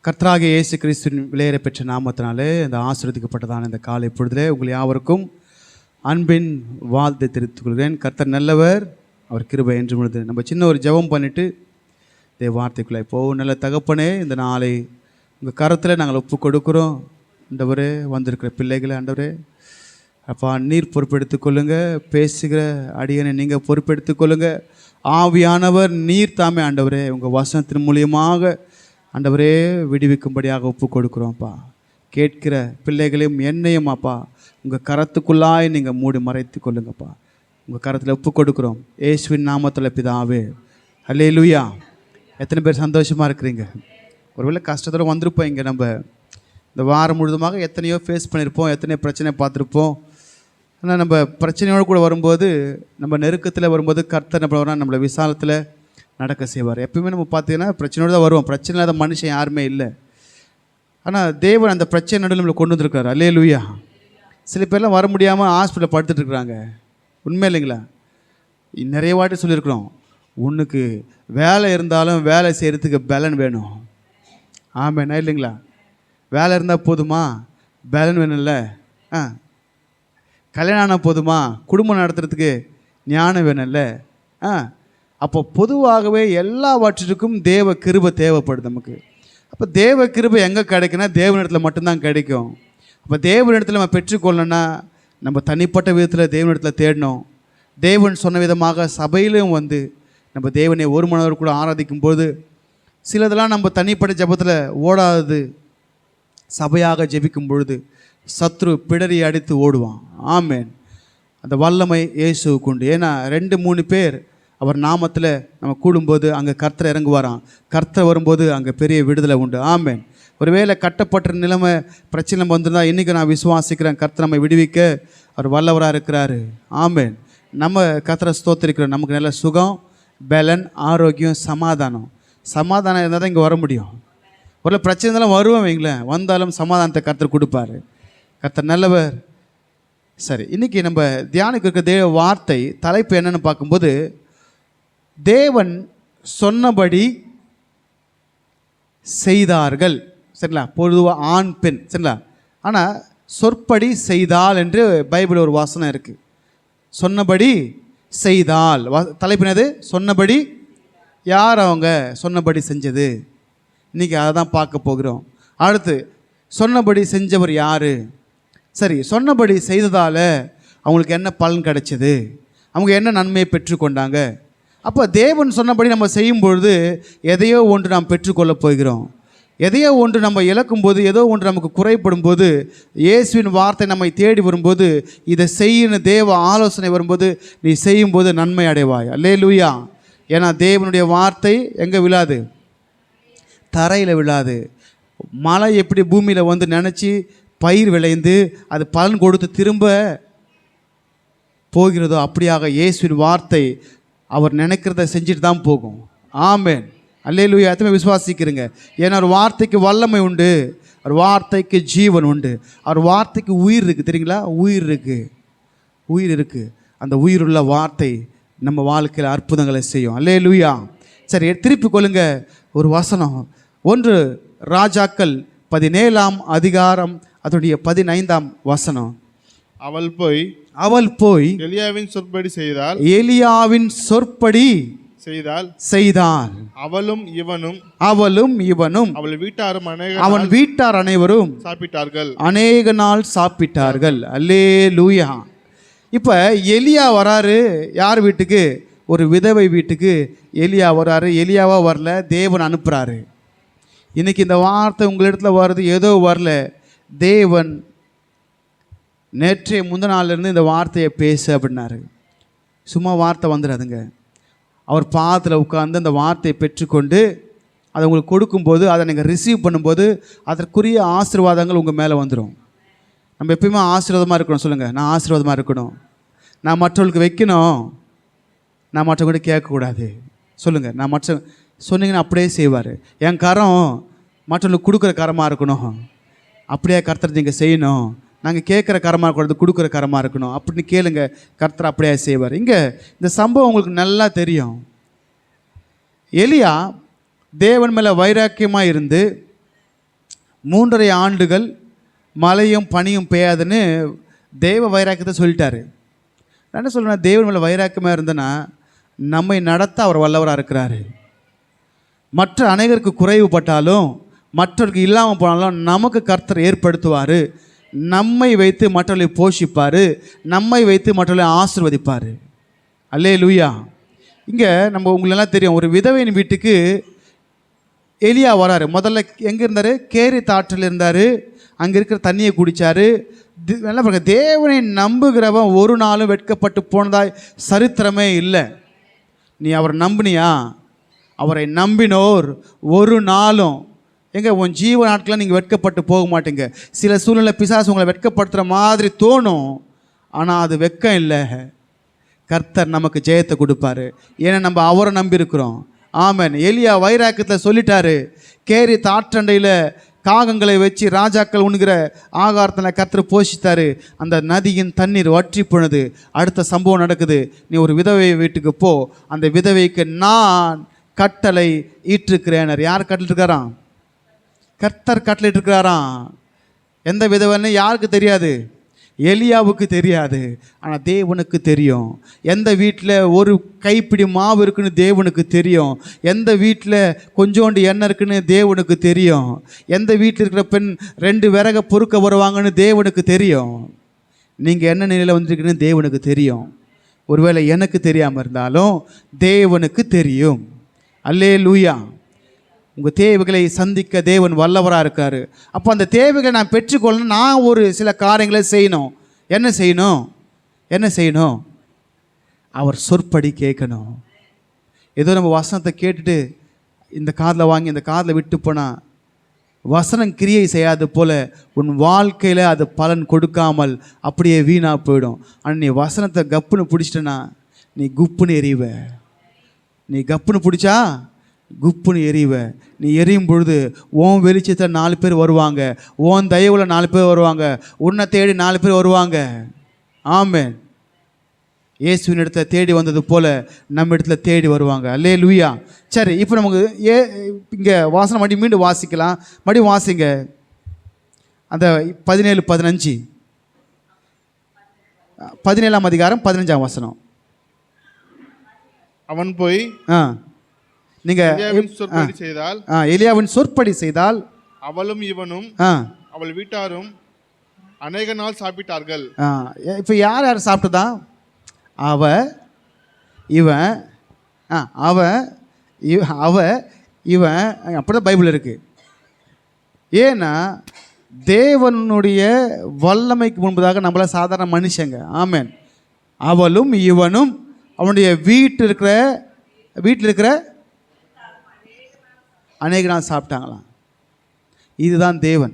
கர்த்தராகிய இயேசு கிறிஸ்துவின் விலையேற பெற்ற நாமத்தினாலே இந்த ஆசீர்வதிக்கப்பட்டதான இந்த காலை பொழுதிலே உங்கள் யாவருக்கும் அன்பின் வாழ்த்தை தெரிவித்துக் கொள்கிறேன். கர்த்தர் நல்லவர், அவர் கிருபை என்று பொழுது நம்ம சின்ன ஒரு ஜெபம் பண்ணிவிட்டு தேவ வார்த்தைக்குள்ளே இப்போது நல்ல தகப்பனே, இந்த நாளை உங்கள் கரத்தில் நாங்கள் ஒப்பு கொடுக்குறோம். ஆண்டவரே, வந்திருக்கிற பிள்ளைகளை ஆண்டவரே அப்பா நீர் பொறுப்பெடுத்துக் கொள்ளுங்க. பேசுகிற அடியனை நீங்கள் பொறுப்பெடுத்துக் கொள்ளுங்க. ஆவியானவர் நீர் தாமே ஆண்டவரே உங்கள் வசனத்தின் மூலியமாக ஆண்டவரே விடுவிக்கும்படியாக ஒப்பு கொடுக்குறோம்ப்பா. கேட்கிற பிள்ளைகளையும் என்னையும் அப்பா உங்கள் கரத்துக்குள்ளாய் நீங்கள் மூடி மறைத்து கொள்ளுங்கப்பா. உங்கள் கரத்தில் ஒப்பு கொடுக்குறோம் இயேசுவின் நாமத்தில் பிதாவே, அல்லேலூயா. எத்தனை பேர் சந்தோஷமாக இருக்கிறீங்க? ஒருவேளை கஷ்டத்தோடு வந்திருப்போம். இங்கே நம்ம இந்த வாரம் முழுதுமாக எத்தனையோ ஃபேஸ் பண்ணியிருப்போம், எத்தனையோ பிரச்சனை பார்த்துருப்போம். ஆனால் நம்ம பிரச்சனையோடு கூட வரும்போது, நம்ம நெருக்கத்தில் வரும்போது கர்த்தர் என்ன பண்ணுவார்னா நம்மளை விசாலத்தில் நடக்க செய்வார். எப்பயுமே நம்ம பார்த்தீங்கன்னா பிரச்சனையோடு தான் வருவோம். பிரச்சனை இல்லாத மனுஷன் யாருமே இல்லை. ஆனால் தேவன் அந்த பிரச்சனை நடுவில் நம்மளை கொண்டு வந்திருக்காரு. அல்லேலூயா. சில பேர்லாம் வர முடியாமல் ஹாஸ்பிட்டலில் படுத்துட்டு இருக்கிறாங்க. உண்மை இல்லைங்களா? நிறைய வாட்டி சொல்லியிருக்கிறோம், உனக்கு வேலை இருந்தாலும் வேலை செய்கிறதுக்கு பலன் வேணும். ஆமாம் இல்லைங்களா? வேலை இருந்தால் போதுமா? பலன் வேணும்ல. கல்யாணம் ஆனால் போதுமா? குடும்பம் நடத்துறதுக்கு ஞானம் வேணும்ல. அப்போ பொதுவாகவே எல்லாவற்றிற்கும் தேவ கிருபை தேவைப்படுது நமக்கு. அப்போ தேவ கிருபை எங்கே கிடைக்குன்னா தேவனிடத்தில் மட்டும்தான் கிடைக்கும். அப்போ தேவனிடத்தில் நம்ம பெற்றுக்கொள்ளணும்னா நம்ம தனிப்பட்ட விதத்தில் தேவனிடத்தில் தேடணும். தேவன் சொன்ன விதமாக சபையிலும் வந்து நம்ம தேவனை ஒரு மனதோடு கூட ஆராதிக்கும்போது சிலதெல்லாம் நம்ம தனிப்பட்ட ஜெபத்தில் ஓடாது. சபையாக ஜெபிக்கும் பொழுது சத்ரு பிடரி அடித்து ஓடுவான். ஆமேன். அந்த வல்லமை இயேசுவுக்கு உண்டு. ஏன்னா 2-3 பேர் அவர் நாமத்தில் நம்ம கூடும்போது அங்கே கர்த்தர் இறங்குவாராம். கர்த்தர் வரும்போது அங்கே பெரிய விடுதலை உண்டு. ஆமேன். ஒருவேளை கட்டப்பட்ட நிலைமை பிரச்சனை வந்திருந்தால் இன்றைக்கி நான் விசுவாசிக்கிறேன், கர்த்தர் நம்ம விடுவிக்க அவர் வல்லவராக இருக்கிறாரு. ஆமேன். நம்ம கர்த்தரை ஸ்தோத்திரிக்கிறோம். நமக்கு நல்ல சுகம், பலன், ஆரோக்கியம், சமாதானம் இருந்தால் தான் இங்கே வர முடியும். ஒரு பிரச்சனை இருந்தாலும் வருவோம் வைங்களேன், வந்தாலும் சமாதானத்தை கர்த்தர் கொடுப்பாரு. கர்த்தர் நல்லவர். சரி, இன்றைக்கி நம்ம தியானிக்க இருக்க தேவ வார்த்தை தலைப்பு என்னென்னு பார்க்கும்போது, தேவன் சொன்னபடி செய்தார்கள். சரிங்களா? பொதுவாக ஆண் பெண். சரிங்களா? ஆனால் சொற்படி செய்தால் என்று பைபிள் ஒரு வசனம் இருக்குது. சொன்னபடி செய்தால் தலைப்பினது சொன்னபடி. யார் அவங்க சொன்னபடி செஞ்சது? இன்றைக்கி அதை தான் பார்க்க போகிறோம். அடுத்து சொன்னபடி செஞ்சவர் யார்? சரி, சொன்னபடி செய்ததால் அவங்களுக்கு என்ன பலன் கிடைச்சது? அவங்க என்ன நன்மையை பெற்றுக்கொண்டாங்க? அப்போ தேவன் சொன்னபடி நம்ம செய்யும்பொழுது எதையோ ஒன்று நாம் பெற்றுக்கொள்ள போகிறோம். எதையோ ஒன்று நம்ம இழக்கும்போது, ஏதோ ஒன்று நமக்கு குறைப்படும் போது, இயேசுவின் வார்த்தை நம்மை தேடி வரும்போது, இதை செய்யணும் தேவ ஆலோசனை வரும்போது நீ செய்யும்போது நன்மை அடைவாய். அல்லேலூயா. ஏன்னா தேவனுடைய வார்த்தை எங்கே விழாது? தரையில் விழாது. மழை எப்படி பூமியில் வந்து நினச்சி பயிர் விளைந்து அது பலன் கொடுத்து திரும்ப போகிறதோ, அப்படியாக இயேசுவின் வார்த்தை அவர் நினைக்கிறத செஞ்சுட்டு தான் போகும். ஆமேன். அல்லேலூயா. எத்தனை விசுவாசிக்கிறீங்க? ஏன்னா ஒரு வார்த்தைக்கு வல்லமை உண்டு, ஒரு வார்த்தைக்கு ஜீவன் உண்டு, அவர் வார்த்தைக்கு உயிர் இருக்குது. தெரியுங்களா? உயிர் இருக்குது. அந்த உயிருள்ள வார்த்தை நம்ம வாழ்க்கையில் அற்புதங்களை செய்யும். அல்லேலூயா. சரி, திருப்பி கொள்ளுங்க ஒரு வசனம். 1 ராஜாக்கள் 17ஆம் அதிகாரம் அதனுடைய 15ஆம் வசனம். அவள் போய் எலியாவின் சொற்படி செய்தால், எலியாவின் சொற்படி செய்தால் அவளும் இவனும் அவன் வீட்டார் அனைவரும் அநேக நாள் சாப்பிட்டார்கள். அல்லேலூயா. இப்போ எலியா வராரு. யார் வீட்டுக்கு? ஒரு விதவை வீட்டுக்கு எலியா வராரு. எலியாவா வரல, தேவன் அனுப்புகிறாரு. இன்றைக்கி இந்த வார்த்தை உங்களிடத்தில் வருது, ஏதோ வரல. தேவன் நேற்றைய முந்தின நாள்லேருந்து இந்த வார்த்தையை பேசு அப்படின்னாரு. சும்மா வார்த்தை வந்துடாதுங்க. அவர் பாதத்தில் உட்கார்ந்து அந்த வார்த்தையை பெற்றுக்கொண்டு அதை உங்களுக்கு கொடுக்கும்போது, அதை நீங்கள் ரிசீவ் பண்ணும்போது அதற்குரிய ஆசீர்வாதங்கள் உங்கள் மேலே வந்துடும். நம்ம எப்பயுமே ஆசீர்வாதமாக இருக்கணும். சொல்லுங்கள், நான் ஆசீர்வாதமாக இருக்கணும், நான் மற்றவர்களுக்கு வைக்கணும், நான் மற்றவங்கள்ட்ட கேட்கக்கூடாது. சொல்லுங்கள், நான் சொன்னீங்கன்னா அப்படியே செய்வார். என் கரம் மற்றவங்களுக்கு கொடுக்குற கரமாக இருக்கணும். அப்படியே கர்த்தர் நீங்கள் செய்யணும். நாங்கள் கேட்குற கரமாக இருக்கக்கூடாது, கொடுக்குற கரமாக இருக்கணும் அப்படின்னு கேளுங்க. கர்த்தர் அப்படியே செய்வார். இங்கே இந்த சம்பவம் உங்களுக்கு நல்லா தெரியும். எலியா தேவன் மேலே வைராக்கியமாக இருந்து 3.5 ஆண்டுகள் மழையும் பனியும் பெய்யாதுன்னு தேவ வைராக்கியத்தை சொல்லிட்டாரு. நான் என்ன சொல்கிறேன், தேவன் மேலே வைராக்கியமாக இருந்தேன்னா நம்மை நடத்த அவர் வல்லவராக இருக்கிறாரு. மற்ற அநேகருக்கு குறைவுபட்டாலும் மற்றவருக்கு இல்லாமல் போனாலும் நமக்கு கர்த்தர் ஏற்படுத்துவார். நம்மை வைத்து மற்றவர்களை போஷிப்பார், நம்மை வைத்து மற்றவர்களை ஆசீர்வதிப்பார். அல்லேலூயா. இங்கே நம்ம உங்களெல்லாம் தெரியும், ஒரு விதவையின் வீட்டுக்கு எலியா வராரு. முதல்ல எங்கே இருந்தார்? கேரி தாற்றில் இருந்தார். அங்கே இருக்கிற தண்ணியை குடித்தார். என்ன பாருங்க, தேவனை நம்புகிறவன் ஒரு நாளும் வெட்கப்பட்டு போனதாய் சரித்திரமே இல்லை. நீ அவரை நம்பினியா? அவரை நம்பினோர் ஒரு நாளும் உன் ஜீவ நாட்களில் நீங்கள் வெட்கப்பட்டு போக மாட்டீங்க. சில சூழ்நிலை பிசாசு உங்களை வெட்கப்படுத்துகிற மாதிரி தோணும், ஆனால் அது வெட்கம் இல்லை. கர்த்தர் நமக்கு ஜெயத்தை கொடுப்பாரு. ஏன்னா நம்ம அவரை நம்பியிருக்கிறோம். ஆமென். எலியா வைராக்கியத்தில் சொல்லிட்டாரு. கேரி தாற்றண்டையில் காகங்களை வச்சு ராஜாக்கள் உண்கிற ஆகாரத்தில் கர்த்தர் போஷித்தாரு. அந்த நதியின் தண்ணீர் வற்றி போனது. அடுத்த சம்பவம் நடக்குது. நீ ஒரு விதவை வீட்டுக்கு போ, அந்த விதவைக்கு நான் கட்டளை ஈட்டிருக்கிறேன். யார் கட்டளிருக்காராம்? கர்த்தர் கட்டளையிட்டிருக்கிறாராம். எந்த விதவைன்னு யாருக்கு தெரியாது? எலியாவுக்கு தெரியாது, ஆனால் தேவனுக்கு தெரியும். எந்த வீட்டில் ஒரு கைப்பிடி மாவு இருக்குன்னு தேவனுக்கு தெரியும். எந்த வீட்டில் கொஞ்சோண்டு எண்ணெய் இருக்குன்னு தேவனுக்கு தெரியும். எந்த வீட்டில் இருக்கிற பெண் 2 விறகை பொறுக்க வருவாங்கன்னு தேவனுக்கு தெரியும். நீங்கள் என்ன நிலையில் வந்திருக்குன்னு தேவனுக்கு தெரியும். ஒருவேளை எனக்கு தெரியாமல் இருந்தாலும் தேவனுக்கு தெரியும். அல்லேலூயா. உங்கள் தேவைகளை சந்திக்க தேவன் வல்லவராக இருக்கார். அப்போ அந்த தேவைகளை நான் பெற்றுக்கொள்ளணும். நான் ஒரு சில காரியங்களை செய்யணும். என்ன செய்யணும்? அவர் சொற்படி கேட்கணும். ஏதோ நம்ம வசனத்தை கேட்டுட்டு இந்த காதில் வாங்கி இந்த காதில் விட்டு போனால் வசனம் கிரியை செய்யாது போல் உன் வாழ்க்கையில் அது பலன் கொடுக்காமல் அப்படியே வீணாக போயிடும். ஆனால் நீ வசனத்தை கப்புன்னு பிடிச்சிட்டனா நீ குப்புன்னு எறிவ. நீ கப்புன்னு பிடிச்சா குப்புன்னு எறிவ. நீ எரியும் பொழுது உன் வெளிச்சத்தில் 4 பேர் வருவாங்க, உன் தயவுல 4 பேர் வருவாங்க, உன்னை தேடி 4 பேர் வருவாங்க. ஆமென். இயேசுவின் இடத்துல தேடி வந்தது போல் நம்ம இடத்துல தேடி வருவாங்க. அல்லேலூயா. சரி, இப்போ நமக்கு இங்கே வாசனை மீண்டும் வாசிக்கலாம். வாசிங்க அந்த 17-15 17ஆம் அதிகாரம் 15ஆம் வசனம். அவன் போய் நீங்கள் சொற்படி செய்தால் எலியாவின் சொற்படி செய்தால் அவளும் இவனும் அவள் வீட்டாரும் அநேக நாள் சாப்பிட்டார்கள். இப்போ யார் யார் சாப்பிட்டதா? அவ இவன் இவன் அப்படிதான் பைபிள் இருக்கு. ஏன்னா தேவனுடைய வல்லமைக்கு முன்பதாக நம்மள சாதாரண மனுஷங்க. ஆமென். அவளும் இவனும் அவனுடைய வீட்டில் இருக்கிற அநேக நாள் சாப்பிட்டாங்களாம். இதுதான் தேவன்,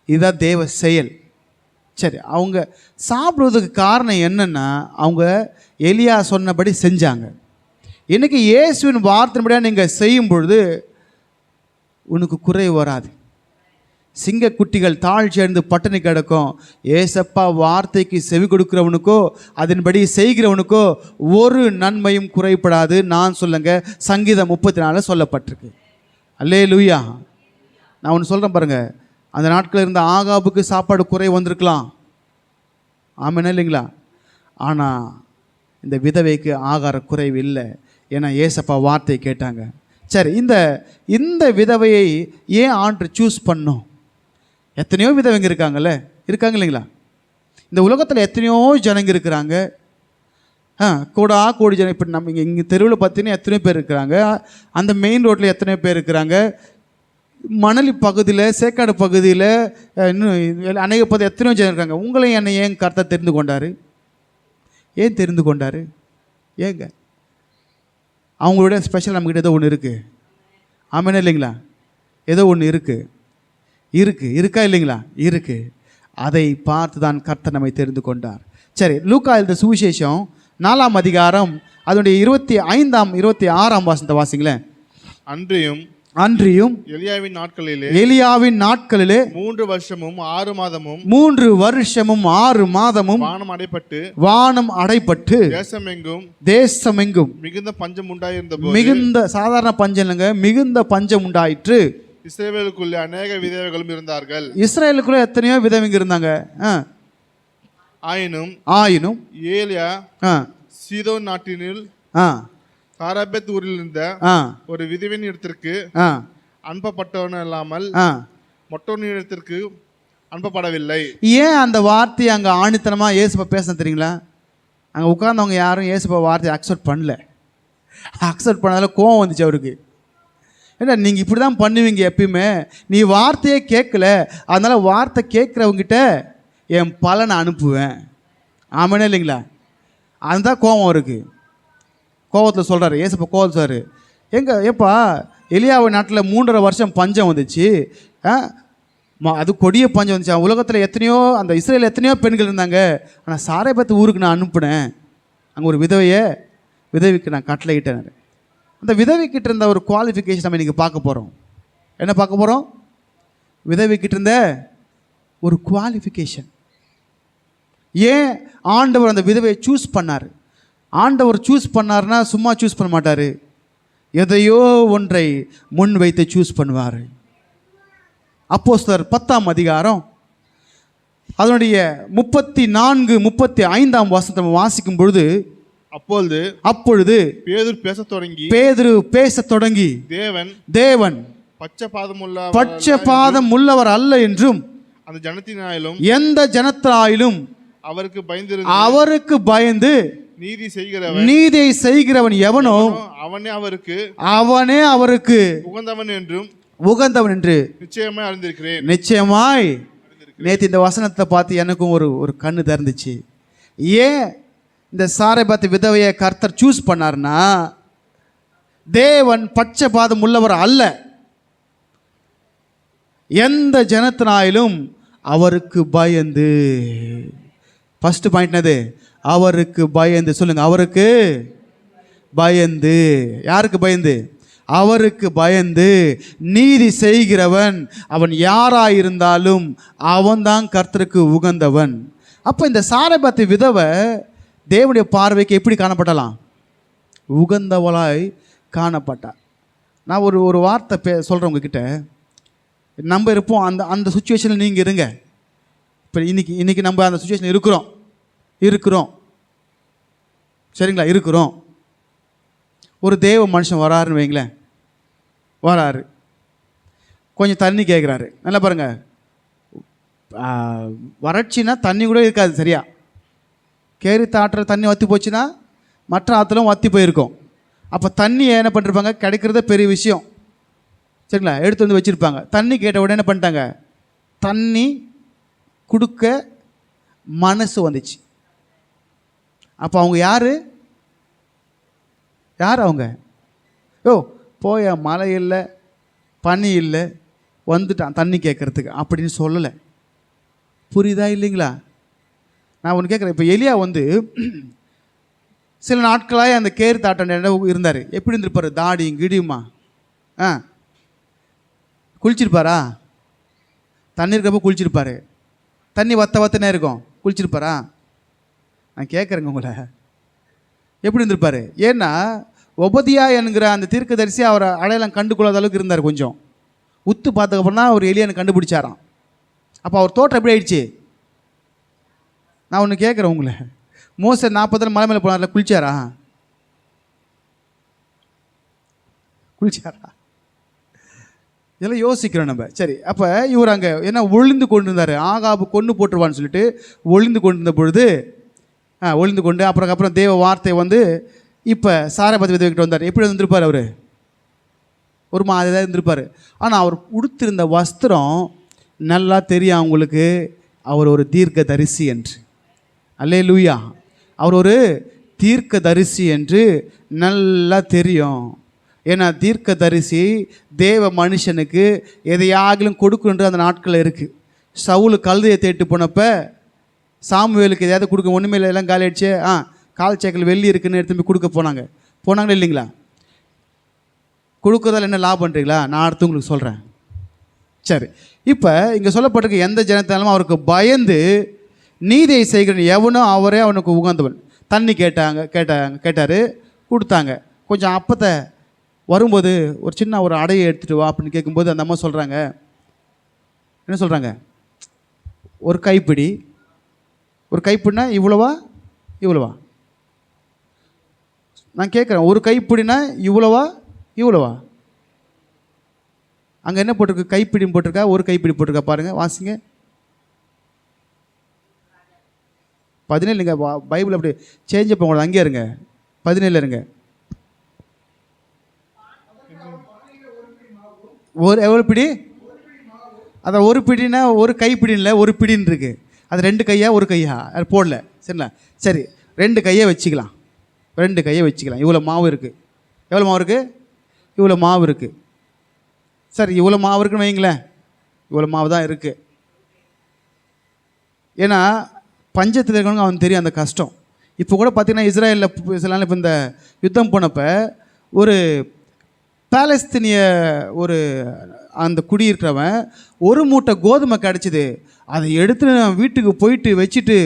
இதுதான் தேவ செயல். சரி, அவங்க சாப்பிடுவதுக்கு காரணம் என்னென்னா அவங்க எலியா சொன்னபடி செஞ்சாங்க. இன்றைக்கி இயேசுவின் வார்த்தையின்படியாக நீங்கள் செய்யும் பொழுது உனக்கு குறை வராது. சிங்கக்குட்டிகள் தாழ் சேர்ந்து பட்டினி கிடக்கும். ஏசப்பா வார்த்தைக்கு செவி கொடுக்கிறவனுக்கோ அதன்படி செய்கிறவனுக்கோ ஒரு நன்மையும் குறைப்படாது. நான் சொல்லுங்க, சங்கீதம் 34 சொல்லப்பட்டிருக்கு. அல்லேலூயா. நான் ஒன்று சொல்கிறேன் பாருங்கள், அந்த நாட்களில் இருந்த ஆகாபுக்கு சாப்பாடு குறை வந்திருக்கலாம். ஆமென் இல்லைங்களா? ஆனால் இந்த விதவைக்கு ஆகார குறைவு இல்லை. ஏன்னா ஏசப்பா வார்த்தையை கேட்டாங்க. சரி, இந்த விதவையை ஏன் ஆண்டு சூஸ் பண்ணோம்? எத்தனையோ விதவைங்க இருக்காங்க இல்லைங்களா? இந்த உலகத்தில் எத்தனையோ ஜனங்க இருக்கிறாங்க. கோடி ஜனம். இப்போ நம்ம இங்கே தெருவில் பார்த்தீங்கன்னா எத்தனையோ பேர் இருக்கிறாங்க. அந்த மெயின் ரோட்டில் எத்தனையோ பேர் இருக்கிறாங்க. மணலி பகுதியில், சேக்காடு பகுதியில் இன்னும் அநேக பகுதி எத்தனையோ ஜனம் இருக்காங்க. உங்களையும் என்னை ஏன் கர்த்தர் தெரிந்து கொண்டார்? ஏன் தெரிந்து கொண்டார்? ஏங்க அவங்களோட ஸ்பெஷல் நம்மக்கிட்ட ஏதோ ஒன்று இருக்குது. ஆமாம் இல்லைங்களா? ஏதோ ஒன்று இருக்கா இல்லைங்களா? இருக்குது. அதை பார்த்து தான் கர்த்தர் நம்மை தெரிந்து கொண்டார். சரி, லூக்கா எழுதின சுவிசேஷம் 4ஆம் அதிகாரம் அதனுடைய 25-26 வசனத்தை வாசிங்களேன். அன்றியும் எலியாவின் நாட்களிலே 3 வருஷமும் 6 மாதமும் வானம் அடைப்பட்டு தேசமெங்கும் மிகுந்த பஞ்சம் உண்டாயிருந்த மிகுந்த சாதாரண பஞ்சம் இல்லைங்க, மிகுந்த பஞ்சம் உண்டாயிற்று. இஸ்ரவேலுக்குள்ளே அநேக விதவைகளும் இருந்தார்கள். இஸ்ரேலுக்குள்ள எத்தனையோ விதவைங்க இருந்தாங்க. ஆயினும் ஏலியா ஆ சீதோன் நாட்டினில் சாரபேத் ஊரில் இருந்த ஒரு விதவின் இடத்திற்கு அனுப்பப்பட்டவன் இல்லாமல் மற்றொரு இடத்திற்கு அனுப்பப்படவில்லை. ஏன் அந்த வார்த்தையை அங்கே ஆணித்தனமா இயேசுப்பா பேச தெரியுங்களா? அங்கே உட்கார்ந்தவங்க யாரும் இயேசுப்பா வார்த்தையை அக்செப்ட் பண்ணல. அக்செப்ட் பண்ணதால கோவம் வந்துச்சு அவருக்கு. ஏன்னா நீங்கள் இப்படி தான் பண்ணுவீங்க எப்பயுமே, நீ வார்த்தையே கேட்கல, அதனால் வார்த்தை கேட்குறவங்கிட்ட என் பலனை அனுப்புவேன். ஆமானே இல்லைங்களா? அதுதான் கோபம் இருக்குது. கோபத்தில் சொல்கிறாரு ஏசப்பா, கோபத்தில் சொல்கிறாரு, ஏப்பா எலியாவு நாட்டில் 3.5 வருஷம் பஞ்சம் வந்துச்சு, அது கொடிய பஞ்சம் வந்துச்சு. உலகத்தில் எத்தனையோ, அந்த இஸ்ரேலில் எத்தனையோ பெண்கள் இருந்தாங்க, ஆனால் சாரேபத்து ஊருக்கு நான் அனுப்புனேன். அங்கே ஒரு விதவிக்கு நான் கட்டளையிட்டேன். அந்த விதவிக்கிட்ட இருந்த ஒரு குவாலிஃபிகேஷன் நம்ம இன்றைக்கி பார்க்க போகிறோம். என்ன பார்க்க போகிறோம்? விதவிக்கிட்ட இருந்த ஒரு குவாலிஃபிகேஷன். ஏன் ஆண்டவர் அந்த விதவையை சூஸ் பண்ணார்? ஆண்டவர் சூஸ் பண்ணார்னா சும்மா சூஸ் பண்ண மாட்டார், எதையோ ஒன்றை முன் வைத்து சூஸ் பண்ணுவார். அப்போஸ்தலர் 10ஆம் அதிகாரம் அதனுடைய 34, 35ஆம் வசனத்தை வாசிக்கும் பொழுது, அப்பொழுது பேதுரு பேசத் தொடங்கி தேவன் பட்சபாதம் உள்ளவர் அல்ல என்றும் எந்த ஜனத்தினாயிலும் அவருக்கு பயந்து நீதியை செய்கிறவன் எவனோ அவனே அவருக்கு உகந்தவன் என்று நிச்சயமாய் நேற்று இந்த வசனத்தை பார்த்து எனக்கும் ஒரு கண்ணு திறந்துச்சு. ஏன் இந்த சாரேபாத்து விதவையை கர்த்தர் சூஸ் பண்ணார்னா, தேவன் பட்சபாதம் உள்ளவர் அல்ல, எந்த ஜனத்தினாயிலும் அவருக்கு பயந்து. ஃபர்ஸ்ட் பாயிண்ட் என்னது? அவருக்கு பயந்து. சொல்லுங்க, அவருக்கு பயந்து. யாருக்கு பயந்து? அவருக்கு பயந்து நீதி செய்கிறவன் அவன் யாராயிருந்தாலும் அவன்தான் கர்த்தருக்கு உகந்தவன். அப்போ இந்த சாரேபாத்து விதவை தேவனுடைய பார்வைக்கு எப்படி காணப்படலாம்? உகந்தவளாய் காணப்பட்டார். நான் ஒரு வார்த்தை சொல்கிறேன் உங்ககிட்ட. நம்ம இருப்போம் அந்த சுச்சுவேஷனில் நீங்கள் இருங்க. இப்போ இன்னைக்கு நம்ம அந்த சுச்சுவேஷன் இருக்கிறோம் சரிங்களா? இருக்கிறோம். ஒரு தேவ மனுஷன் வராருன்னு வைங்களேன், வராரு, கொஞ்சம் தண்ணி கேட்குறாரு. நல்லா பாருங்கள், வறட்சின்னா தண்ணி கூட இருக்காது சரியா. கேரித்த ஆற்றில் தண்ணி வற்றி போச்சுன்னா மற்ற ஆற்றுலும் வற்றி போயிருக்கும். அப்போ தண்ணி என்ன பண்ணிருப்பாங்க? கிடைக்கிறத பெரிய விஷயம் சரிங்களா, எடுத்து வந்து வச்சுருப்பாங்க. தண்ணி கேட்ட உடனே என்ன பண்ணிட்டாங்க? தண்ணி கொடுக்க மனசு வந்துச்சு. அப்போ அவங்க யார் அவங்க? போய மழை இல்லை பனி இல்லை வந்துட்டான் தண்ணி கேட்குறதுக்கு அப்படின்னு சொல்லலை. புரியுதா இல்லைங்களா? நான் ஒன்று கேட்குறேன். இப்போ எலியா சில நாட்களாக அந்த கேரி தாட்டம் இருந்தார். எப்படி இருந்திருப்பார்? தாடியும் கிடியுமா குளிச்சிருப்பாரா? தண்ணி இருக்கப்போ குளிச்சிருப்பார். தண்ணி வத்தனே இருக்கும், குளிச்சிருப்பாரா? நான் கேட்குறேங்க உங்களை, எப்படி இருந்திருப்பார்? ஏன்னா ஒபதியா என்கிற அந்த தீர்க்கதரிசி அவரை அடையாளம் கண்டுகொள்ளாத அளவுக்கு இருந்தார். கொஞ்சம் உத்து பார்த்ததுக்கப்புறம் தான் அவர் எலியானை கண்டுபிடிச்சாராம். அப்போ அவர் தோட்டம் எப்படி ஆயிடுச்சு? நான் ஒன்று கேட்குறேன் உங்களை, மோசே 40 மலை மேலே போனார்ல, குளிச்சாரா? இதெல்லாம் யோசிக்கிறோம் நம்ம. சரி, அப்போ இவர் அங்கே என்ன ஒளிந்து கொண்டு இருந்தார். ஆகாபு கொண்டு போட்டுருவான்னு சொல்லிட்டு ஒளிந்து கொண்டு இருந்த பொழுது ஒளிந்து கொண்டு அப்புறம் தேவ வார்த்தை இப்போ சாரேபாத்து விதவைக்கிட்ட வந்தார். எப்படி வந்திருப்பார்? அவர் ஒரு மாதிரி தான் இருந்திருப்பார். ஆனால் அவர் உடுத்திருந்த வஸ்திரம் நல்லா தெரியும் அவங்களுக்கு, அவர் ஒரு தீர்க்க தரிசி என்று. அல்லேலூயா! அவர் ஒரு தீர்க்க தரிசி என்று நல்லா தெரியும். ஏன்னா தீர்க்க தரிசி தேவ மனுஷனுக்கு எதையாகிலும் கொடுக்குன்ற அந்த நாட்களில் இருக்குது. சவுல் கழுதையை தேட்டு போனப்போ சாமுவேலுக்கு எதையாவது கொடுக்க ஒன்றுமே இல்லை, எல்லாம் காலி ஆயிடுச்சு, கால் சேக்கல் வெள்ளி இருக்குன்னு எடுத்து போய் கொடுக்க போனாங்களா இல்லைங்களா? கொடுக்குறதால என்ன லாபம் பண்ணுறீங்களா? நான் அடுத்து உங்களுக்கு சொல்கிறேன். சரி, இப்போ இங்கே சொல்லப்பட்டிருக்க எந்த ஜனத்தாலும் அவருக்கு பயந்து நீதியை செய்கிற எவனோ அவரே அவனுக்கு உகந்தவன். தண்ணி கேட்டார், கொடுத்தாங்க. கொஞ்சம் அப்பத்தை வரும்போது ஒரு சின்ன ஒரு அடையை எடுத்துகிட்டு வா அப்படின்னு கேட்கும்போது அந்த அம்மா சொல்கிறாங்க, என்ன சொல்கிறாங்க, ஒரு கைப்பிடி. ஒரு கைப்பிடினா இவ்வளவா இவ்வளவா? நான் கேட்குறேன், ஒரு கைப்பிடினா இவ்வளவா இவ்வளவா? அங்கே என்ன போட்டிருக்கு? கைப்பிடின்னு போட்டிருக்கா, ஒரு கைப்பிடி போட்டிருக்கா பாருங்கள், வாசிங்க. 17 நீங்கள் பைபிள் அப்படி சேஞ்ச் போகக்கூடாது, அங்கேயே இருங்க, 17 இருங்க. ஒரு எவ்வளோ பிடி? அதான் ஒரு பிடினா ஒரு கைப்பிடின்னு இல்லை, ஒரு பிடின்னு இருக்கு. அது 2 கையா ஒரு கையா அது போடல, சரிங்களா? சரி, 2 கையை வச்சுக்கலாம், 2 கையை வச்சுக்கலாம். இவ்வளோ மாவு இருக்குது. எவ்வளோ மாவு இருக்குது? இவ்வளோ மாவு இருக்குது. சரி, இவ்வளோ மாவு இருக்குன்னு வைங்களேன், இவ்வளோ மாவு தான் இருக்குது. ஏன்னா பஞ்சத்தில் இருக்கவங்க அவனுக்கு தெரியும் அந்த கஷ்டம். இப்போ கூட பார்த்தீங்கன்னா இஸ்ரேலில் சில நாள் இப்போ இந்த யுத்தம் போனப்போ ஒரு பாலஸ்தீனிய ஒரு அந்த குடியிருக்கிறவன் ஒரு மூட்டை கோதுமை கிடச்சிது, அதை எடுத்து நான் வீட்டுக்கு போயிட்டு வச்சுட்டு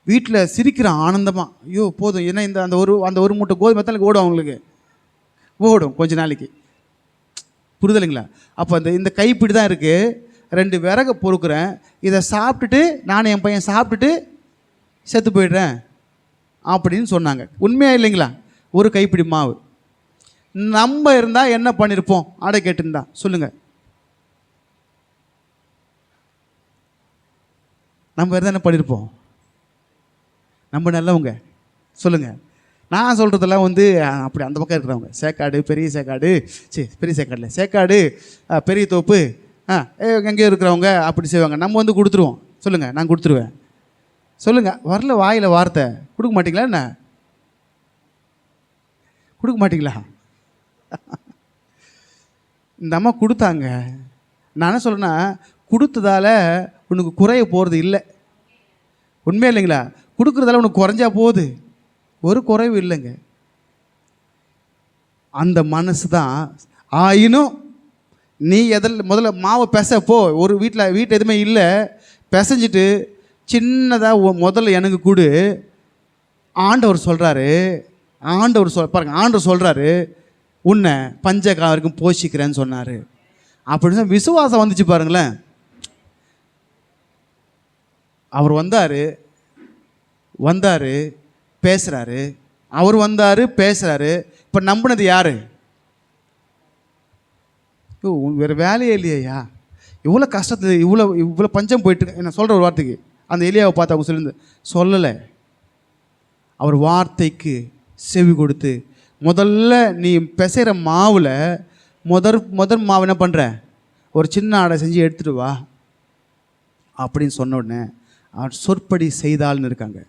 வீட்டில் சிரிக்கிறான் ஆனந்தமாக. ஐயோ போதும், ஏன்னா இந்த அந்த ஒரு மூட்டை கோதுமை தான் ஓடும், அவங்களுக்கு ஓடும் கொஞ்ச நாளைக்கு. புரிதலைங்களா? அப்போ இந்த கைப்பிடி தான் இருக்குது, 2 விறகு பொறுக்கிறேன், இதை சாப்பிட்டுட்டு நான் என் பையன் சாப்பிட்டுட்டு செத்து போயிடுறேன் அப்படின்னு சொன்னாங்க. உண்மையாக இல்லைங்களா? ஒரு கைப்பிடி மாவு. நம்ம இருந்தால் என்ன பண்ணியிருப்போம்? ஆடை கேட்டுருந்தா சொல்லுங்கள். நம்ம இருந்தால் என்ன பண்ணியிருப்போம்? நம்ம நல்லவங்க சொல்லுங்கள். நான் சொல்கிறதெல்லாம் அப்படி அந்த பக்கம் இருக்கிறவங்க, சேக்காடு பெரிய சேக்காடு, பெரிய சேக்காடில் சேக்காடு பெரிய தோப்பு எங்கேயோ இருக்கிறவங்க அப்படி செய்வாங்க. நம்ம கொடுத்துருவோம். சொல்லுங்கள், நான் கொடுத்துருவேன். சொல்லுங்கள், வரல வாயில் வார்த்தை கொடுக்க மாட்டிங்களா? என்ன கொடுக்க மாட்டிங்களா? இந்த அம்மா கொடுத்தாங்க. நான் என்ன சொல்கிறேன்னா, கொடுத்ததால உனக்கு குறைய போகிறது இல்லை. உண்மையாக இல்லைங்களா? கொடுக்குறதால உனக்கு குறைஞ்சா போகுது, ஒரு குறைவு இல்லைங்க. அந்த மனசு தான். ஆயினும் நீ முதல்ல மாவை பெசப்போ, ஒரு வீட்டு எதுவுமே இல்லை, பிசைஞ்சிட்டு சின்னதாக முதல்ல எனக்கு கொடு. ஆண்டவர் சொல்கிறாரு, பாருங்க, ஆண்டவர் சொல்கிறாரு, உன்னை பஞ்சகாலம் வரைக்கும் போஷிக்கிறேன்னு சொன்னார். அப்படின்னு விசுவாசம் வந்துச்சு பாருங்களேன். அவர் வந்தார் பேசுகிறாரு, அவர் வந்தார் பேசுகிறாரு. இப்போ நம்பினது யார்? வேறு வேலையே இல்லையா? இவ்வளோ கஷ்டத்தில் இவ்வளோ பஞ்சம் போயிட்டு, என்ன சொல்கிற ஒரு வார்த்தைக்கு அந்த எலியாவை பார்த்து அவங்க சொல்லலை. அவர் வார்த்தைக்கு செவி கொடுத்து முதல்ல நீ பிசைகிற மாவில் முதல் மாவு என்ன பண்ணுற, ஒரு சின்ன ஆடை செஞ்சு எடுத்துகிட்டு வா அப்படின்னு சொன்ன உடனே அவர் சொற்படி செய்தால்னு இருக்காங்க.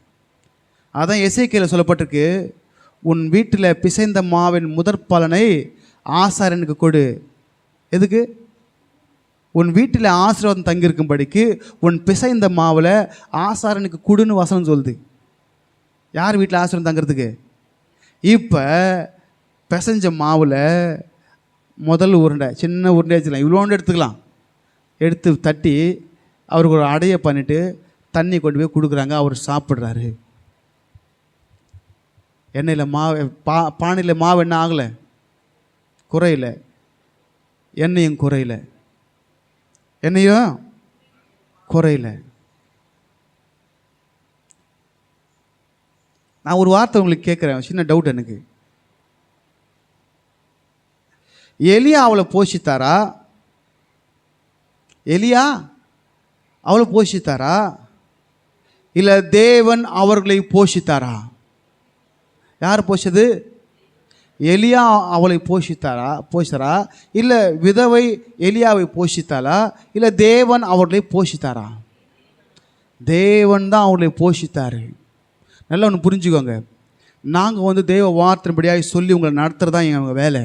அதான் எசேக்கியேலில் சொல்லப்பட்டிருக்கு, உன் வீட்டில் பிசைந்த மாவின் முதற் பலனை ஆசாரியனுக்கு கொடு. எதுக்கு? உன் வீட்டில் ஆசீர்வாதம் தங்கியிருக்கும்படிக்கு உன் பிசைந்த மாவில் ஆசாரனுக்கு கொடுன்னு வசனம் சொல்லுது. யார் வீட்டில் ஆசீர்வாதம் தங்கிறதுக்கு? இப்போ பிசைஞ்ச மாவில் முதல் உருண்டை, சின்ன உருண்டை வச்சுக்கலாம், இவ்வளோண்டு எடுத்துக்கலாம், எடுத்து தட்டி அவருக்கு ஒரு அடையை பண்ணிவிட்டு தண்ணி கொண்டு போய் கொடுக்குறாங்க. அவர் சாப்பிட்றாரு. எண்ணெயில் மாவு பானையில் மாவு என்ன ஆகலை, குறையில, எண்ணெயும் குறையில, எண்ணெயும் குறையில. நான் ஒரு வார்த்தை உங்களுக்கு கேட்குறேன், சின்ன டவுட் எனக்கு. எலியா அவளை போஷித்தாரா? எலியா அவளை போஷித்தாரா? இல்லை தேவன் அவர்களை போஷித்தாரா? யார் போஷது? எலியா அவளை போஷித்தாரா? இல்லை விதவை எலியாவை போஷித்தாளா? இல்லை தேவன் அவர்களை போஷித்தாரா? தேவன் தான் அவர்களை போஷித்தார். நல்லா ஒன்று புரிஞ்சுக்கோங்க, நாங்கள் தேவ வார்த்தையின்படியாக சொல்லி உங்களை நடத்துகிறது தான் எங்கள் வேலை.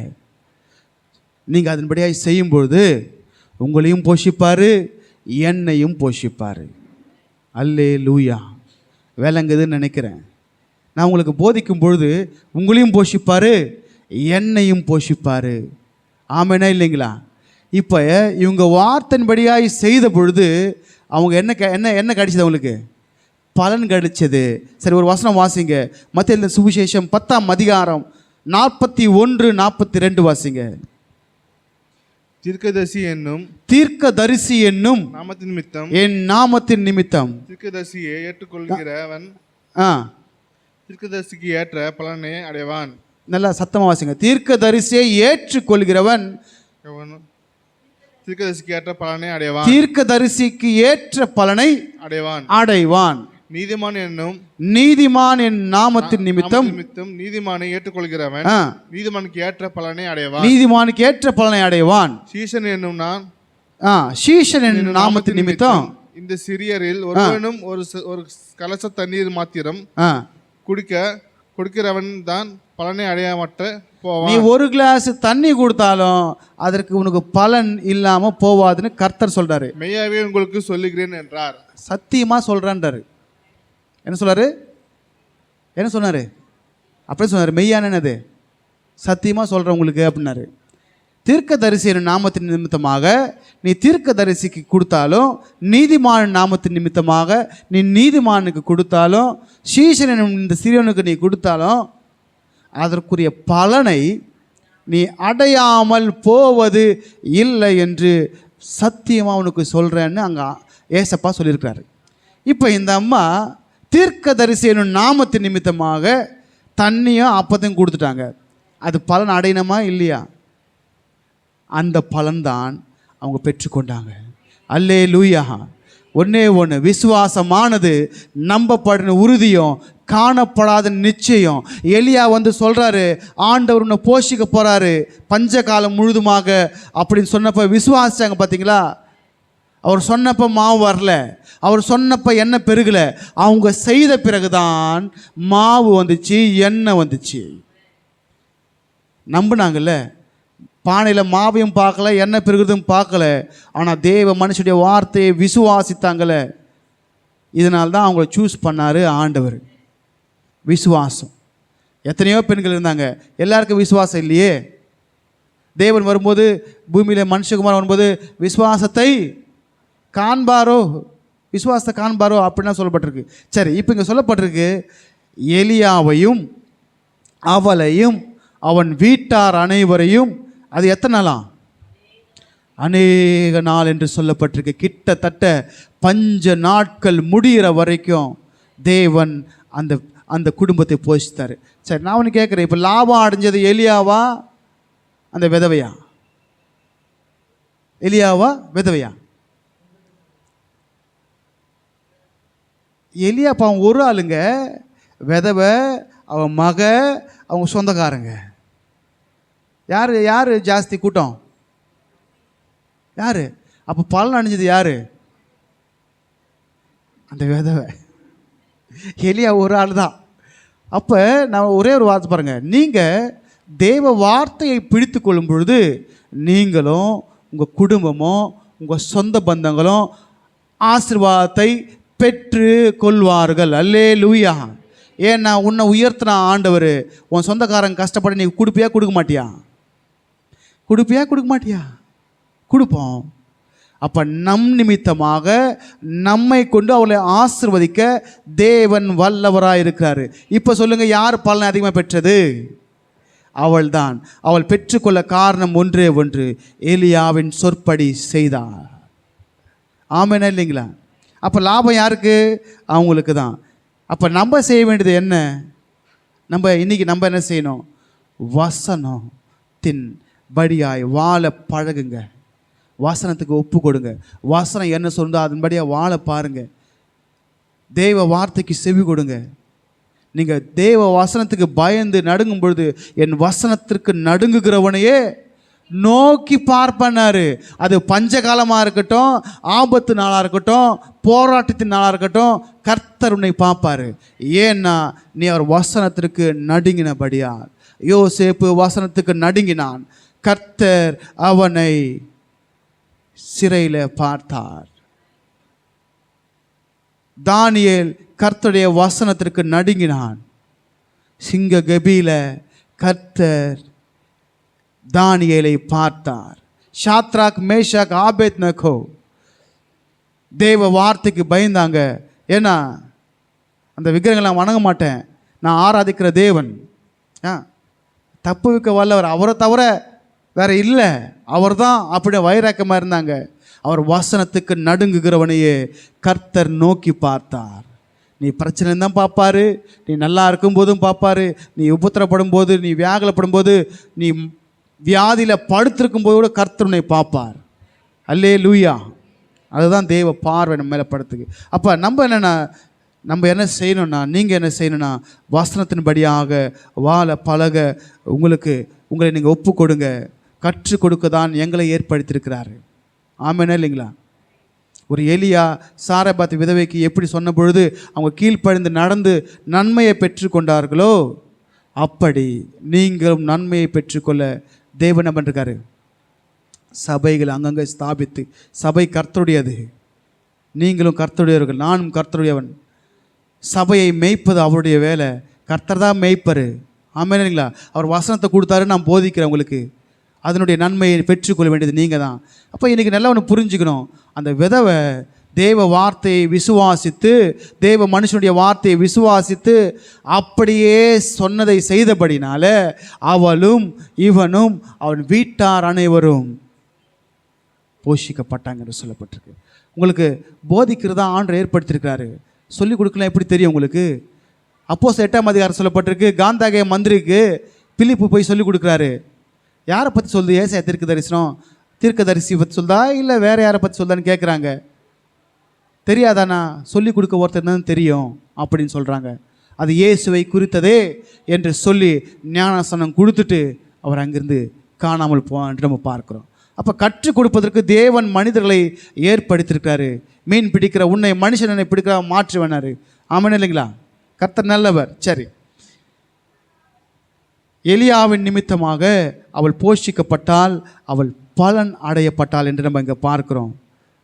நீங்கள் அதன்படியாக செய்யும்பொழுது உங்களையும் போஷிப்பார், என்னையும் போஷிப்பார். அல்லேலூயா. விளங்குதுன்னு நினைக்கிறேன். நான் உங்களுக்கு போதிக்கும் பொழுது உங்களையும் போஷிப்பார், என்னையும் போஷிப்பார். ஆமேனா இல்லைங்களா? இப்போ இவங்க வார்த்தையின்படியாக செய்த பொழுது அவங்க என்ன கிடைச்சது? அவங்களுக்கு பலன் கிடைச்சது. சரி, ஒரு வசனம் வாசிங்க. மத்தேயு சுவிசேஷம் 10ஆம் அதிகாரம் 41:42 வாசிங்க. தீர்க்கதரிசி என்னும் தீர்க்கதரிசி என்னும் நாமத்தின் நிமித்தம் என் நாமத்தின் நிமித்தம் தீர்க்கதரிசியை ஏற்றுக்கொள்கிறவன் தீர்க்கதரிசிக்கு ஏற்ற பலனை அடைவான். நல்லா சத்தமா வாசிங்க. தீர்க்கதரிசியை ஏற்றுக்கொள்கிறவன் தீர்க்கதரிசிக்கு ஏற்ற பலனை அடைவான். தீர்க்கதரிசிக்கு ஏற்ற பலனை அடைவான். நீதிமான் என் நாமத்தின் நிமித்தம் நீதிமானை ஏற்றுக்கொள்கிறவன் நீதிமானுக்கு ஏற்ற பலனை அடைவான். நீதிமானுக்கு ஏற்ற பலனை அடைவான். சீஷன் என்னும் நான் சீஷன் என் நாமத்தின் நிமித்தம் இந்த சிறியரில் ஒருவனும் ஒரு கலச தண்ணீர் மாத்திரம் கொடுக்கிறவன் தான் பலனை அடையாமற்ற போவான். நீ ஒரு கிளாஸ் தண்ணி கொடுத்தாலும் அதற்கு உனக்கு பலன் இல்லாம போவாதுன்னு கர்த்தர் சொல்றாரு. மெய்யாவே உங்களுக்கு சொல்லுகிறேன் என்றார். சத்தியமா சொல்றான்றாரு. என்ன சொல்றாரு? என்ன சொன்னாரு? அப்படியே சொன்னாரு. மெய்யானது சத்தியமா சொல்றேன் உங்களுக்கு அப்படின்னாரு. தீர்க்கதரிசி என் நாமத்தின் நிமித்தமாக நீ தீர்க்கதரிசிக்கு கொடுத்தாலும், நீதிமான் நாமத்தின் நிமித்தமாக நீ நீதிமானுக்கு கொடுத்தாலும், சீஷன் இந்த சிறியவனுக்கு நீ கொடுத்தாலும் அதற்குரிய பலனை நீ அடையாமல் போவது இல்லை என்று சத்தியமாக உனக்கு சொல்கிறேன்னு அங்கே ஏசப்பா சொல்லியிருக்கிறாரு. இப்போ இந்த அம்மா தீர்க்கதரிசி என்னும் நாமத்தின் நிமித்தமாக தண்ணியும் அப்பத்தையும் கொடுத்துட்டாங்க. அது பலன் அடையணுமா இல்லையா? அந்த பலன்தான் அவங்க பெற்றுக்கொண்டாங்க. அல்லேலூயா. ஒன்னே ஒன்று, விசுவாசமானது நம்பப்படின உறுதியும் காணப்படாத நிச்சயம். எலியா வந்து சொல்கிறாரு, ஆண்டவர் உன்னை போஷிக்க போகிறாரு பஞ்சகாலம் முழுதுமாக அப்படின்னு சொன்னப்போ விசுவாசிச்சாங்க. பார்த்தீங்களா? அவர் சொன்னப்போ மாவு வரல, அவர் சொன்னப்போ எண்ணெய் பெருகலை. அவங்க செய்த பிறகுதான் மாவு வந்துச்சு, எண்ணெய் வந்துச்சு. நம்பினாங்கல்ல. பானையில் மாவையும் பார்க்கல, எண்ணெய் பெருகிறதும் பார்க்கல. ஆனால் தேவ மனுஷனுடைய வார்த்தையை விசுவாசித்தாங்கள. இதனால்தான் அவங்கள சூஸ் பண்ணார் ஆண்டவர். விசுவாசம். எத்தனையோ பெண்கள் இருந்தாங்க, எல்லாருக்கும் விசுவாசம் இல்லையே. தேவன் வரும்போது, பூமியில் மனுஷகுமார் வரும்போது விசுவாசத்தை காண்பாரோ, விசுவாசத்தை காண்பாரோ அப்படின்னா சொல்லப்பட்டிருக்கு. சரி, இப்போ இங்கே சொல்லப்பட்டிருக்கு, எலியாவையும் அவளையும் அவன் வீட்டார் அனைவரையும், அது எத்தனை நாளாம்? அநேக நாள் என்று சொல்லப்பட்டிருக்கு. கிட்டத்தட்ட 5 நாட்கள் முடிகிற வரைக்கும் தேவன் அந்த அந்த குடும்பத்தை போஷித்தார். சரி, நான் ஒன்று கேட்குறேன், இப்போ லாபம் அடைஞ்சது எலியாவா அந்த விதவையா? எலியாவா விதவையா? எலியா பாவம் ஒரு ஆளுங்க, விதவை, அவன் மக, அவங்க சொந்தக்காரங்க. யார் யார் ஜாஸ்தி கூட்டம்? யார்? அப்போ பலன் அணிஞ்சது யார்? அந்த விதவை. எலியா ஒரு ஆள் தான். அப்போ நான் ஒரே ஒரு வார்த்தை பாருங்கள், நீங்கள் தேவ வார்த்தையை பிடித்து கொள்ளும் பொழுது நீங்களும் உங்கள் குடும்பமும் உங்கள் சொந்த பந்தங்களும் ஆசீர்வாதத்தை பெற்று கொள்வார்கள். அல்லேலூயா. ஏன்னா உன்னை உயர்த்தின ஆண்டவர் உன் சொந்தக்காரங்க கஷ்டப்பட நீ கொடுப்பியா கொடுக்க மாட்டியா? கொடுப்பியா கொடுக்க மாட்டியா? கொடுப்போம். அப்போ நம் நிமித்தமாக நம்மை கொண்டு அவளை ஆசீர்வதிக்க தேவன் வல்லவராக இருக்கிறாரு. இப்போ சொல்லுங்கள், யார் பலனை அதிகமாக பெற்றது? அவள் தான். அவள் பெற்றுக்கொள்ள காரணம் ஒன்றே ஒன்று, எலியாவின் சொற்படி செய்தார். ஆமென் இல்லைங்களா? அப்போ லாபம் யாருக்கு? அவங்களுக்கு தான். அப்போ நம்ம செய்ய வேண்டியது என்ன? இன்றைக்கி நம்ம என்ன செய்யணும்? வசனத்தின் படியாய் வாழ பழகுங்க. வசனத்துக்கு ஒப்பு கொடுங்க. வசனம் என்ன சொல்லுதோ அதன்படியாக வாழ பாருங்க. தேவ வார்த்தைக்கு செவி கொடுங்க. நீங்கள் தேவ வசனத்துக்கு பயந்து நடுங்கும் பொழுது, என் வசனத்திற்கு நடுங்குகிறவனையே நோக்கி பார்ப்பனாரு. அது பஞ்சகாலமாக இருக்கட்டும், ஆபத்து நாளாக இருக்கட்டும், போராட்டத்தின் நாளாக இருக்கட்டும், கர்த்தர் உன்னை பார்ப்பார். ஏன்னா நீ அவர் வசனத்திற்கு நடுங்கினபடியார். யோசேப்பு வசனத்துக்கு நடுங்கினான். கர்த்தர் அவனை சிறையில் பார்த்தார். தானியேல் கர்த்தருடைய வசனத்திற்கு நடுங்கினான். சிங்க கபில கர்த்தர் தானியேலை பார்த்தார். ஷாத்ராக், மேஷாக், ஆபேத்நேகோ தேவ வார்த்தைக்கு பயந்தாங்க. ஏன்னா அந்த விக்கிரகங்களை நான் வணங்க மாட்டேன், நான் ஆராதிக்கிற தேவன். தப்பு வைக்க வல்லவர், அவரை தவிர வேற இல்லை, அவர் தான் அப்படி வைராக்கமாக இருந்தாங்க. அவர் வசனத்துக்கு நடுங்குகிறவனையே கர்த்தர் நோக்கி பார்த்தார். நீ பிரச்சனை தான் பார்ப்பாரு, நீ நல்லா இருக்கும்போதும் பார்ப்பாரு, நீ உபத்திரப்படும் போது, நீ வியாகுலப்படும் போது, நீ வியாதியில் படுத்திருக்கும் போது கூட கர்த்தர் உன்னை பார்ப்பார். அல்லேலூயா. அதுதான் தேவ பார்வை நம்ம மேலே படுத்துக்கு. அப்போ நம்ம என்ன செய்யணும்னா, நீங்கள் என்ன செய்யணும்னா, வசனத்தின்படியாக வாழ பழக உங்களை நீங்கள் ஒப்பு கொடுங்க. கற்றுக் கொடுக்க தான் எங்களை ஏற்படுத்தியிருக்கிறாரு. ஆமெனா இல்லைங்களா? ஒரு எலியா சாரபாத் விதவைக்கு எப்படி சொன்ன பொழுது அவங்க கீழ்ப்படிந்து நடந்து நன்மையை பெற்றுக்கொண்டார்களோ, அப்படி நீங்களும் நன்மையை பெற்றுக்கொள்ள தேவன் என்ன பண்ணிருக்காரு? சபைகள் அங்கங்கே ஸ்தாபித்து, சபை கர்த்தருடையது, நீங்களும் கர்த்தருடையவர்கள், நானும் கர்த்தருடையவன். சபையை மேய்ப்பது அவருடைய வேலை. கர்த்தர் தான் மேய்ப்பரு. ஆமென் இல்லைங்களா? அவர் வசனத்தை கொடுத்தாரு, நான் போதிக்கிறேன் உங்களுக்கு. அதனுடைய நன்மையை பெற்றுக்கொள்ள வேண்டியது நீங்கள் தான். அப்போ இன்றைக்கி நல்லா ஒன்று புரிஞ்சுக்கணும். அந்த விதவை தேவ வார்த்தையை விசுவாசித்து, தேவ மனுஷனுடைய வார்த்தையை விசுவாசித்து அப்படியே சொன்னதை செய்தபடினால அவளும் இவனும் அவன் வீட்டார் அனைவரும் போஷிக்கப்பட்டாங்க என்று சொல்லப்பட்டிருக்கு. உங்களுக்கு போதிக்கிறதா ஆண்டவர் ஏற்படுத்தியிருக்கிறாரு. சொல்லிக் கொடுக்கலாம் எப்படி தெரியும் உங்களுக்கு? அப்போஸ்தலர் 8ஆம் அதிகாரம் சொல்லப்பட்டிருக்கு. காந்தாகே மந்திரிக்கு பிலிப்பு போய் சொல்லிக் கொடுக்குறாரு. யாரை பற்றி சொல்லுது? ஏசாயா தீர்க்கதரிசி பற்றி சொல்லுதா இல்லை வேறு யாரை பற்றி சொல்லுதான்னு கேட்குறாங்க. தெரியாதானா? சொல்லிக் கொடுக்க ஒருத்தர் தான் தெரியும் அப்படின்னு சொல்கிறாங்க. அது இயேசுவை குறித்ததே என்று சொல்லி ஞானஸ்நானம் கொடுத்துட்டு அவர் அங்கிருந்து காணாமல் போவான்னு நம்ம பார்க்குறோம். அப்போ கற்றுக் கொடுப்பதற்கு தேவன் மனிதர்களை ஏற்படுத்தியிருக்காரு. மீன் பிடிக்கிற உன்னை மனுஷனை பிடிக்கிற மாற்றி வேணாரு. ஆமாம் இல்லைங்களா? கர்த்தர் நல்லவர். சரி, எலியாவின் நிமித்தமாக அவள் போஷிக்கப்பட்டால், அவள் பலன் அடையப்பட்டாள் என்று நம்ம இங்கே பார்க்குறோம்.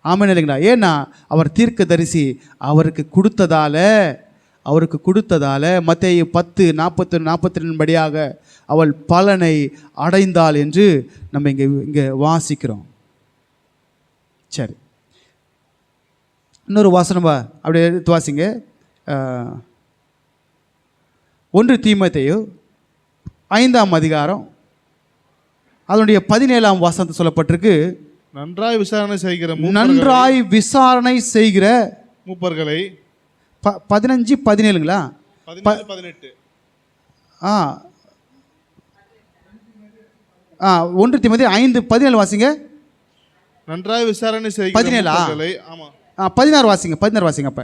ஆமாம் இல்லைங்களா? ஏன்னா அவர் தீர்க்கதரிசி அவருக்கு கொடுத்ததால மத்தேயு 10:41-42 படியாக அவள் பலனை அடைந்தாள் என்று நம்ம இங்கே வாசிக்கிறோம். சரி, இன்னொரு வாசனம் அப்படியே எடுத்து வாசிங்க. 1 தீமோத்தேயு 5ஆம் அதிகாரம் அதனுடைய 17ஆம் வசனத்தை சொல்லப்பட்டிருக்கு. நன்றாய் விசாரணை செய்கிற மூப்பர்களை 15-17ங்களா? 18 1 தீமோத்தேயு 5:17 வாசிங்க. நன்றாய் விசாரணை செய்கிற 17. ஆமா 16 வாசிங்க. 16 வாசிங்க. அப்ப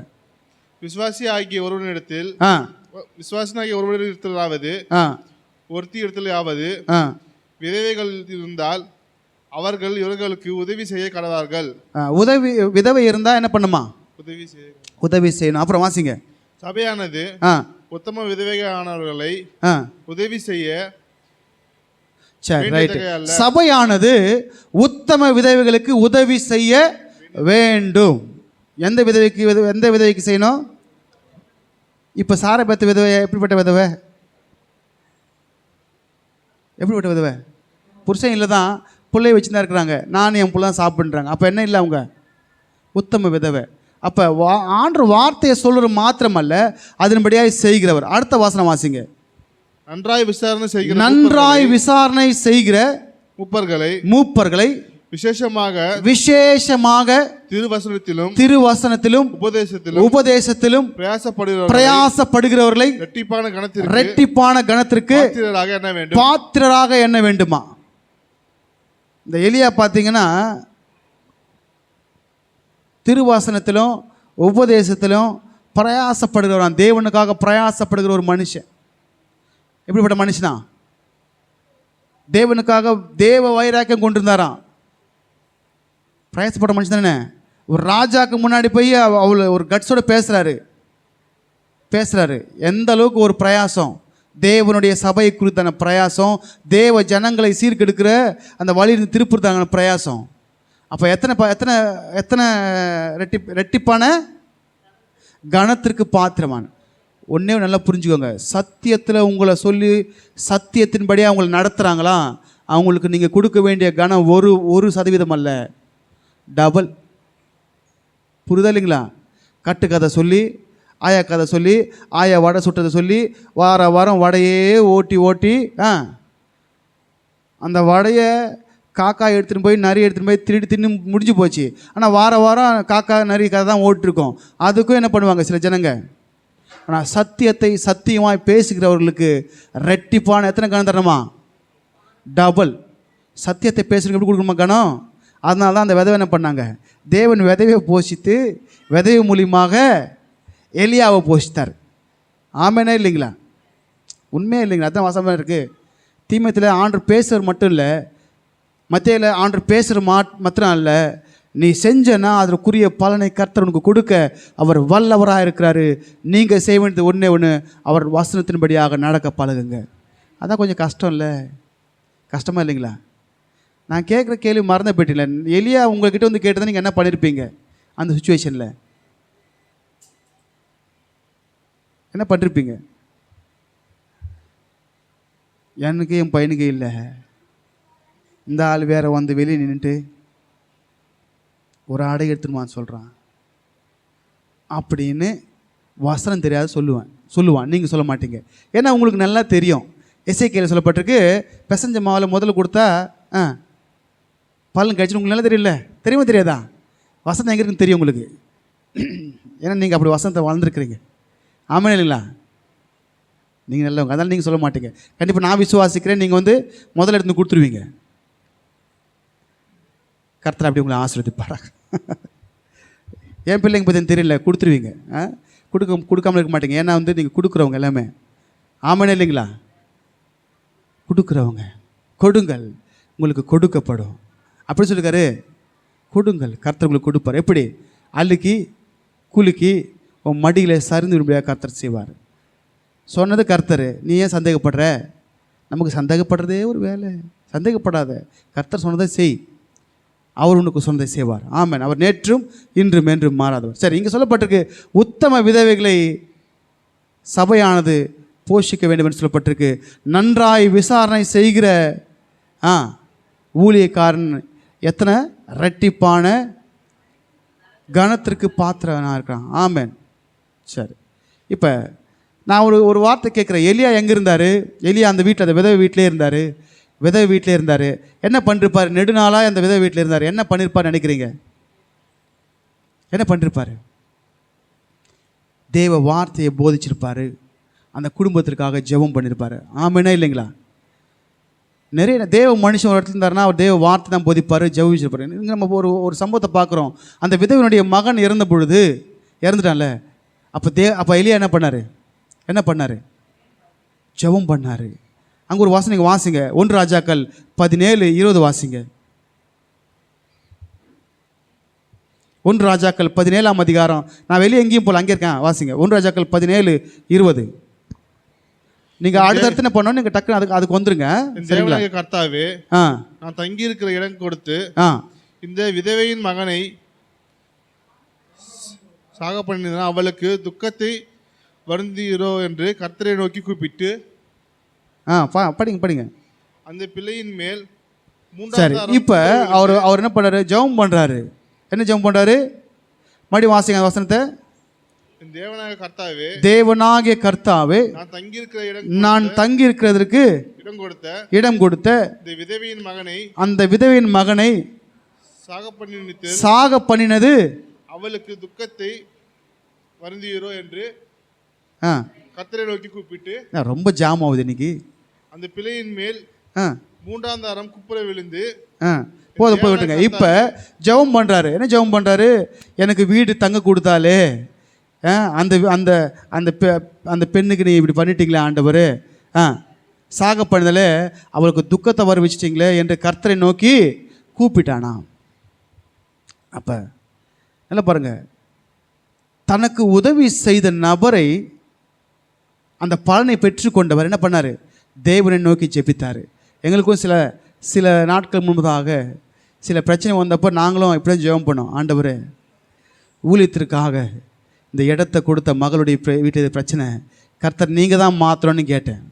விசுவாசி ஆகிய ஒருவனிடத்தில் ஒருத்தி இடத்திலாவது விதவைகள் இருந்தால் அவர்கள் இவர்களுக்கு உதவி செய்ய கடவார்கள். விதவை இருந்தா என்ன பண்ணுமா? உதவி செய்யணும். அப்புறம் வாசிங்க. சபையானது உத்தம விதவையானவர்களை உதவி செய்ய. சரி, ரைட். சபையானது உத்தம விதவைகளுக்கு உதவி செய்ய வேண்டும். எந்த விதவைக்கு செய்யணும்? இப்போ சாரபத்து விதவை எப்படிப்பட்ட விதவை? புருஷன் இல்லை தான், பிள்ளைய வச்சு தான் இருக்கிறாங்க. நான் என் பிள்ளை சாப்பிட்றாங்க. அப்போ என்ன இல்லை? அவங்க உத்தம விதவை. அப்போ ஆண்டவர் வார்த்தையை சொல்கிற மாத்திரமல்ல, அதன்படியாக செய்கிறவர். அடுத்த வாசனம் வாசிங்க. நன்றாய் விசாரணை செய்கிற மூப்பர்களை விசேஷமாக திருவசனத்திலும் உபதேசத்திலும் பிரயாசப்படுகிறவர்களை இரட்டிப்பான கணத்திற்கு பாத்திரராக எண்ண வேண்டுமா? இந்த எலியா பார்த்தீங்கன்னா திருவசனத்திலும் உபதேசத்திலும் பிரயாசப்படுகிறவன், தேவனுக்காக பிரயாசப்படுகிற ஒரு மனுஷன். எப்படிப்பட்ட மனுஷனா? தேவனுக்காக தேவ வைராக்கியம் கொண்டிருந்தாராம். பிரயாசப்பட்ட மனுஷன் தானே. ஒரு ராஜாக்கு முன்னாடி போய் அவளை ஒரு கட்ஸோட பேசுகிறாரு. எந்த அளவுக்கு ஒரு பிரயாசம், தேவனுடைய சபை குறித்தான பிரயாசம், தேவ ஜனங்களை சீர்கெடுக்கிற அந்த வழியிலிருந்து திருப்புறதான பிரயாசம். அப்போ எத்தனை ரெட்டிப்பான கணத்திற்கு பாத்திரமான. ஒன்றே நல்லா புரிஞ்சுக்கோங்க, சத்தியத்தில் உங்களை சொல்லி சத்தியத்தின்படியாக அவங்களை நடத்துகிறாங்களா, அவங்களுக்கு நீங்கள் கொடுக்க வேண்டிய கணம் 1% அல்ல, டபுள். புரிதா இல்லைங்களா? கட்டுக்கதை சொல்லி, ஆயா கதை சொல்லி, ஆயா வடை சுட்டதை சொல்லி, வாரம் வடையே ஓட்டி அந்த வடையை காக்கா எடுத்துகிட்டு போய் நரி எடுத்துகிட்டு போய் திருடி தின்னு முடிஞ்சு போச்சு. ஆனால் வாரம் காக்கா நரி கதை தான் ஓட்டிருக்கோம். அதுக்கும் என்ன பண்ணுவாங்க சில ஜனங்க? ஆனால் சத்தியத்தை சத்தியமாய் பேசுகிறவர்களுக்கு ரெட்டிப்பான எத்தனை கணம் தரணுமா? டபுள். சத்தியத்தை பேசுகிறவங்க எப்படி கொடுக்கணுமா கணம்? அதனால தான் அந்த விதவை என்ன பண்ணாங்க? தேவன் விதவையை போஷித்து விதவை மூலியமாக எலியாவை போஷித்தார். ஆமேனே இல்லைங்களா? உண்மையே இல்லைங்களா? அதுதான் வசமாக இருக்குது. தீமத்தில் ஆண்டவர் பேசுகிற மட்டும் இல்லை, மத்தியில் ஆண்டவர் பேசுகிற மாத்திரம் இல்லை, நீ செஞ்சனா அதற்குரிய பலனை கர்த்தர் உனக்கு கொடுக்க அவர் வல்லவராக இருக்கிறாரு. நீங்கள் செய்ய வேண்டியது ஒன்று, அவர் வசனத்தின்படியாக நடக்க பழகுங்க. அதான் கொஞ்சம் கஷ்டம் இல்லை? கஷ்டமாக இல்லைங்களா? நான் கேட்குற கேள்வி மறந்த போயிட்டீங்களா? எலியா உங்கள்கிட்ட வந்து கேட்டதை நீங்கள் என்ன பண்ணியிருப்பீங்க? அந்த சுச்சுவேஷனில் என்ன பண்ணிருப்பீங்க? எனக்கு என் பையனுக்கு இல்லை, இந்த ஆள் வேற வந்து வெளியே நின்றுட்டு ஒரு ஆடை எடுத்துருமான்னு சொல்கிறான் அப்படின்னு வசனம் தெரியாது சொல்லுவான். நீங்கள் சொல்ல மாட்டீங்க. ஏன்னா உங்களுக்கு நல்லா தெரியும். எசேக்கியேல் சொல்லப்பட்டிருக்கு, பிசைஞ்ச மாவில் முதல்ல கொடுத்தா பலன் கழிச்சுன்னு உங்களுக்கு நல்லா தெரியல. தெரியுமா தெரியாதா? வசனம் எங்கே இருக்குன்னு தெரியும் உங்களுக்கு. ஏன்னா நீங்கள் அப்படி வசனத்தை வளர்ந்துருக்குறீங்க. ஆமாம் இல்லைங்களா? நீங்கள் நல்லவங்க, அதனால் நீங்கள் சொல்ல மாட்டீங்க. கண்டிப்பாக நான் விசுவாசிக்கிறேன், நீங்கள் வந்து முதல்ல எடுத்து கொடுத்துருவீங்க. கர்த்தர் அப்படி உங்களை ஆசீர்வதிப்பாராக. என் பிள்ளைங்க பற்றி தெரியல, கொடுத்துருவீங்க. கொடுக்காமல் இருக்க மாட்டீங்க. ஏன்னா வந்து நீங்கள் கொடுக்குறவங்க எல்லாமே. ஆமாம் இல்லைங்களா? கொடுக்குறவங்க கொடுங்கள், உங்களுக்கு கொடுக்கப்படும் அப்படி சொல்லிருக்காரு. கொடுங்கள், கர்த்தர் உங்களுக்கு கொடுப்பார். எப்படி? அழுக்கி குலுக்கி உன் மடியில் சரிந்து விடும்படியாக கர்த்தர் செய்வார். சொன்னது கர்த்தர். நீ ஏன் சந்தேகப்படுற? நமக்கு சந்தேகப்படுறதே ஒரு வேலை. சந்தேகப்படாத, கர்த்தர் சொன்னதை செய், அவர் உனக்கு சொன்னதை செய்வார். ஆமென். அவர் நேற்றும் இன்றும் என்றும் மாறாதவர். சரி, இங்கே சொல்லப்பட்டிருக்கு உத்தம விதவைகளை சபையானது போஷிக்க வேண்டும் என்று சொல்லப்பட்டிருக்கு. நன்றாய் விசாரணை செய்கிற ஊழியக்காரன் எத்தனை இரட்டிப்பான கனத்திற்கு பாத்திரனாக இருக்கிறான். ஆமென். சரி, இப்போ நான் ஒரு வார்த்தை கேட்குறேன். எலியா எங்கே இருந்தார்? எலியா அந்த வீட்டில், அந்த விதவை வீட்டிலே இருந்தார். விதவை வீட்டிலே இருந்தார். என்ன பண்ணிருப்பார்? நெடுநாளாக அந்த விதவை வீட்டில் இருந்தார். என்ன பண்ணியிருப்பார் நினைக்கிறீங்க? என்ன பண்ணிருப்பார்? தேவ வார்த்தையை போதிச்சிருப்பார். அந்த குடும்பத்திற்காக ஜெபம் பண்ணியிருப்பார். ஆமெனா இல்லைங்களா? நிறைய தேவ மனுஷன் ஒரு இடத்துல இருந்தாருன்னா அவர் தேவ வார்த்தை தான் போதிப்பார், ஜெபிச்சிருப்பார். இங்கே நம்ம ஒரு சம்பவத்தை பார்க்குறோம். அந்த விதவினுடைய மகன் இறந்த பொழுது, இறந்துட்டான்ல, அப்போ எலியா என்ன பண்ணார்? ஜெபம் பண்ணார். அங்கே ஒரு வாசனை வாசிங்க. 1 ராஜாக்கள் 17:20 வாசிங்க. 1 ராஜாக்கள் 17ஆம் அதிகாரம். நான் வெளியே எங்கேயும் போல, அங்கே இருக்கேன், வாசிங்க. 1 ராஜாக்கள் 17:20. நீங்கள் அடுத்தடுத்து என்ன பண்ணணும், நீங்கள் டக்குன்னு அதுக்கு வந்துருங்க. சரிங்களா? கர்த்தாவே, நான் தங்கி இருக்கிற இடம் கொடுத்து இந்த விதவையின் மகனை சாக பண்ணினா அவளுக்கு துக்கத்தை வருந்தீரோ என்று கர்த்தரை நோக்கி கூப்பிட்டு படிங்க. அந்த பிள்ளையின் மேல் சரி, இப்போ அவர் என்ன பண்ணுறாரு? ஜெபம் பண்ணுறாரு. என்ன ஜெபம் பண்ணுறாரு? மறுபடியும் வாசிங்க வசனத்தை. தேவனாகிய கர்த்தாவே, நான் தங்கி இருக்கிறதற்கு இடம் கொடுத்த அந்த விதவையின் மகனை சாக பண்ணினது அவளுக்கு துக்கத்தை வருந்தீரோ என்று கர்த்தரை நோக்கி கூப்பிட்டு. ரொம்ப ஜாம் ஆகுது இன்னைக்கு. அந்த பிள்ளையின் மேல் 3ஆம் தாரம் குப்புற விழுந்து. போய் விட்டுங்க. இப்போ ஜெபம் பண்ணுறாரு. என்ன ஜெபம் பண்ணுறாரு? எனக்கு வீடு தங்க கொடுத்தாலே, அந்த அந்த அந்த அந்த பெண்ணுக்கு நீ இப்படி பண்ணிட்டீங்களே ஆண்டவர், சாக பண்ணதில் அவளுக்கு துக்கத்தை வர வச்சிட்டிங்களே என்று கர்த்தரை நோக்கி கூப்பிட்டானா. அப்போ நல்லா பாருங்க, தனக்கு உதவி செய்த நபரை, அந்த பலனை பெற்றுக்கொண்டவர் என்ன பண்ணார்? தேவனை நோக்கி ஜெபித்தார். எங்களுக்கும் சில நாட்கள் முன்பதாக சில பிரச்சனை வந்தப்போ நாங்களும் இப்படி ஜெபம் பண்ணோம். ஆண்டவரே, ஊழியத்திற்காக இந்த இடத்த கொடுத்த மகளுடைய வீட்டில் பிரச்சனை, கர்த்தர் நீங்கள் தான் மாத்திரம்னு கேட்டேன்.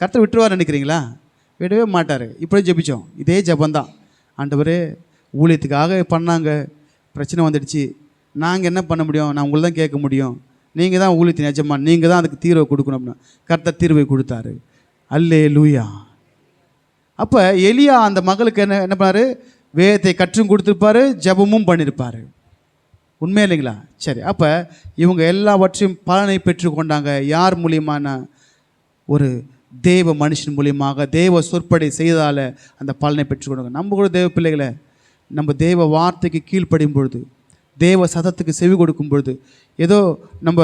கர்த்தர் விட்டுருவார் நினைக்கிறீங்களா? விடவே மாட்டார். இப்படி ஜெபித்தோம். இதே ஜெபந்தான். ஆண்டவரே, ஊழியத்துக்காக பண்ணாங்க, பிரச்சனை வந்துடுச்சு, நாங்கள் என்ன பண்ண முடியும்? நான் உங்களை தான் கேட்க முடியும். நீங்கள் தான் ஊழியத்தின் எஜமான், நீங்கள் தான் அதுக்கு தீர்வை கொடுக்கணும் அப்படின்னா கர்த்தர் தீர்வை கொடுத்தாரு. அல்லேலூயா. அப்போ எலியா அந்த மகளுக்கு என்ன என்ன பண்ணார்? வேதத்தை கற்றும் கொடுத்துருப்பாரு, ஜெபமும் பண்ணியிருப்பார். உண்மை இல்லைங்களா? சரி, அப்போ இவங்க எல்லாவற்றையும் பலனை பெற்றுக்கொண்டாங்க. யார் மூலியமான? ஒரு தேவ மனுஷன் மூலியமாக தேவ சொற்படை செய்தால் அந்த பலனை பெற்றுக்கொண்டாங்க. நம்ம கூட தேவ பிள்ளைகளை, நம்ம தேவ வார்த்தைக்கு கீழ்ப்படியும் பொழுது, தேவ சதத்துக்கு செவி கொடுக்கும் பொழுது, ஏதோ நம்ம